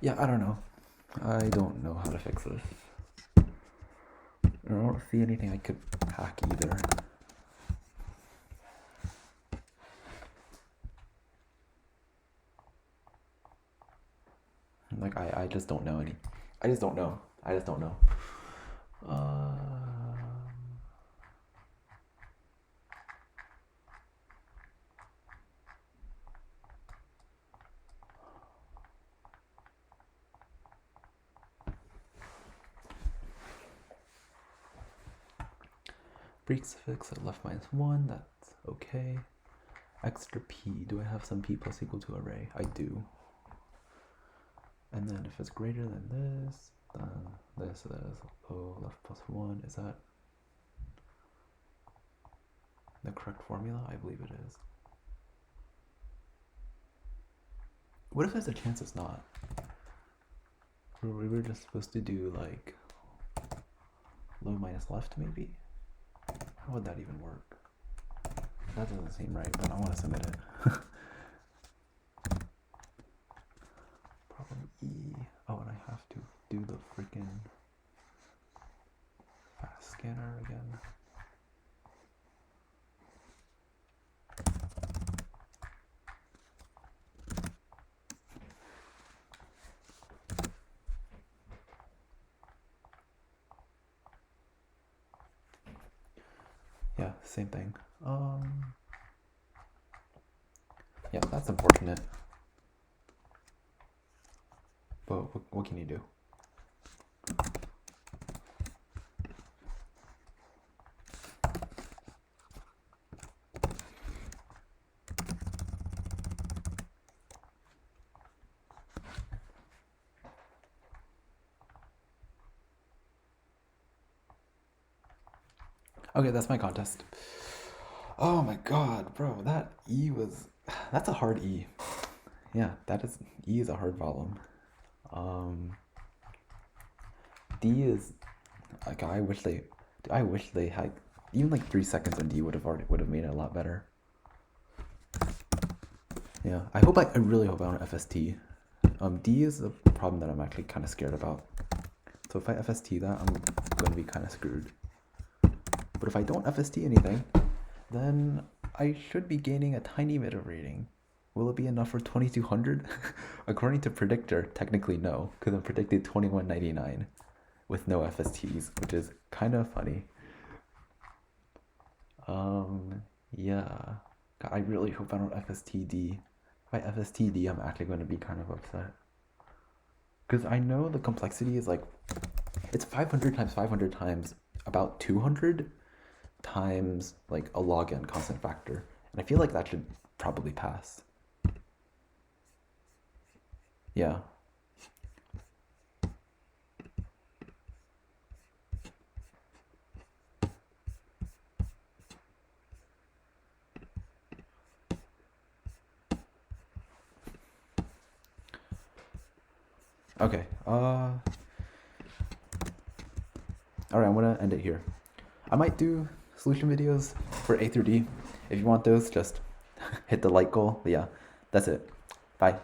Speaker 1: Yeah, I don't know. I don't know how to fix this. I don't see anything I could hack either. Like, I just don't know any. I just don't know. Breaks fix at left -1, that's okay. Extra p, do I have some p plus equal to array? I do. And then if it's greater than this, then this is O left +1. Is that the correct formula? I believe it is. What if there's a chance it's not? We were just supposed to do like low minus left maybe? How would that even work? That doesn't seem right, but I want to submit it. Problem E. Oh, and I have to do the freaking fast scanner again. Yeah, same thing. Yeah, that's unfortunate. But what can you do? Okay, that's my contest. Oh my god, bro, that E was... That's a hard E. Yeah, E is a hard problem. D is... Like, I wish they had... Even like 3 seconds on D would have made it a lot better. Yeah, I really hope I don't FST. D is a problem that I'm actually kind of scared about. So if I FST that, I'm going to be kind of screwed. But if I don't FST anything, then I should be gaining a tiny bit of rating. Will it be enough for 2200? According to predictor, technically no, because I'm predicted 2199 with no FSTs, which is kind of funny. Yeah. God, I really hope I don't FSTD. If I FSTD, I'm actually going to be kind of upset. Because I know the complexity is like, it's 500 times 500 times about 200 times like a log n constant factor. And I feel like that should probably pass. Yeah. Okay. Alright, I'm gonna end it here. I might do solution videos for A through D. If you want those, just hit the like goal. But yeah, that's it. Bye.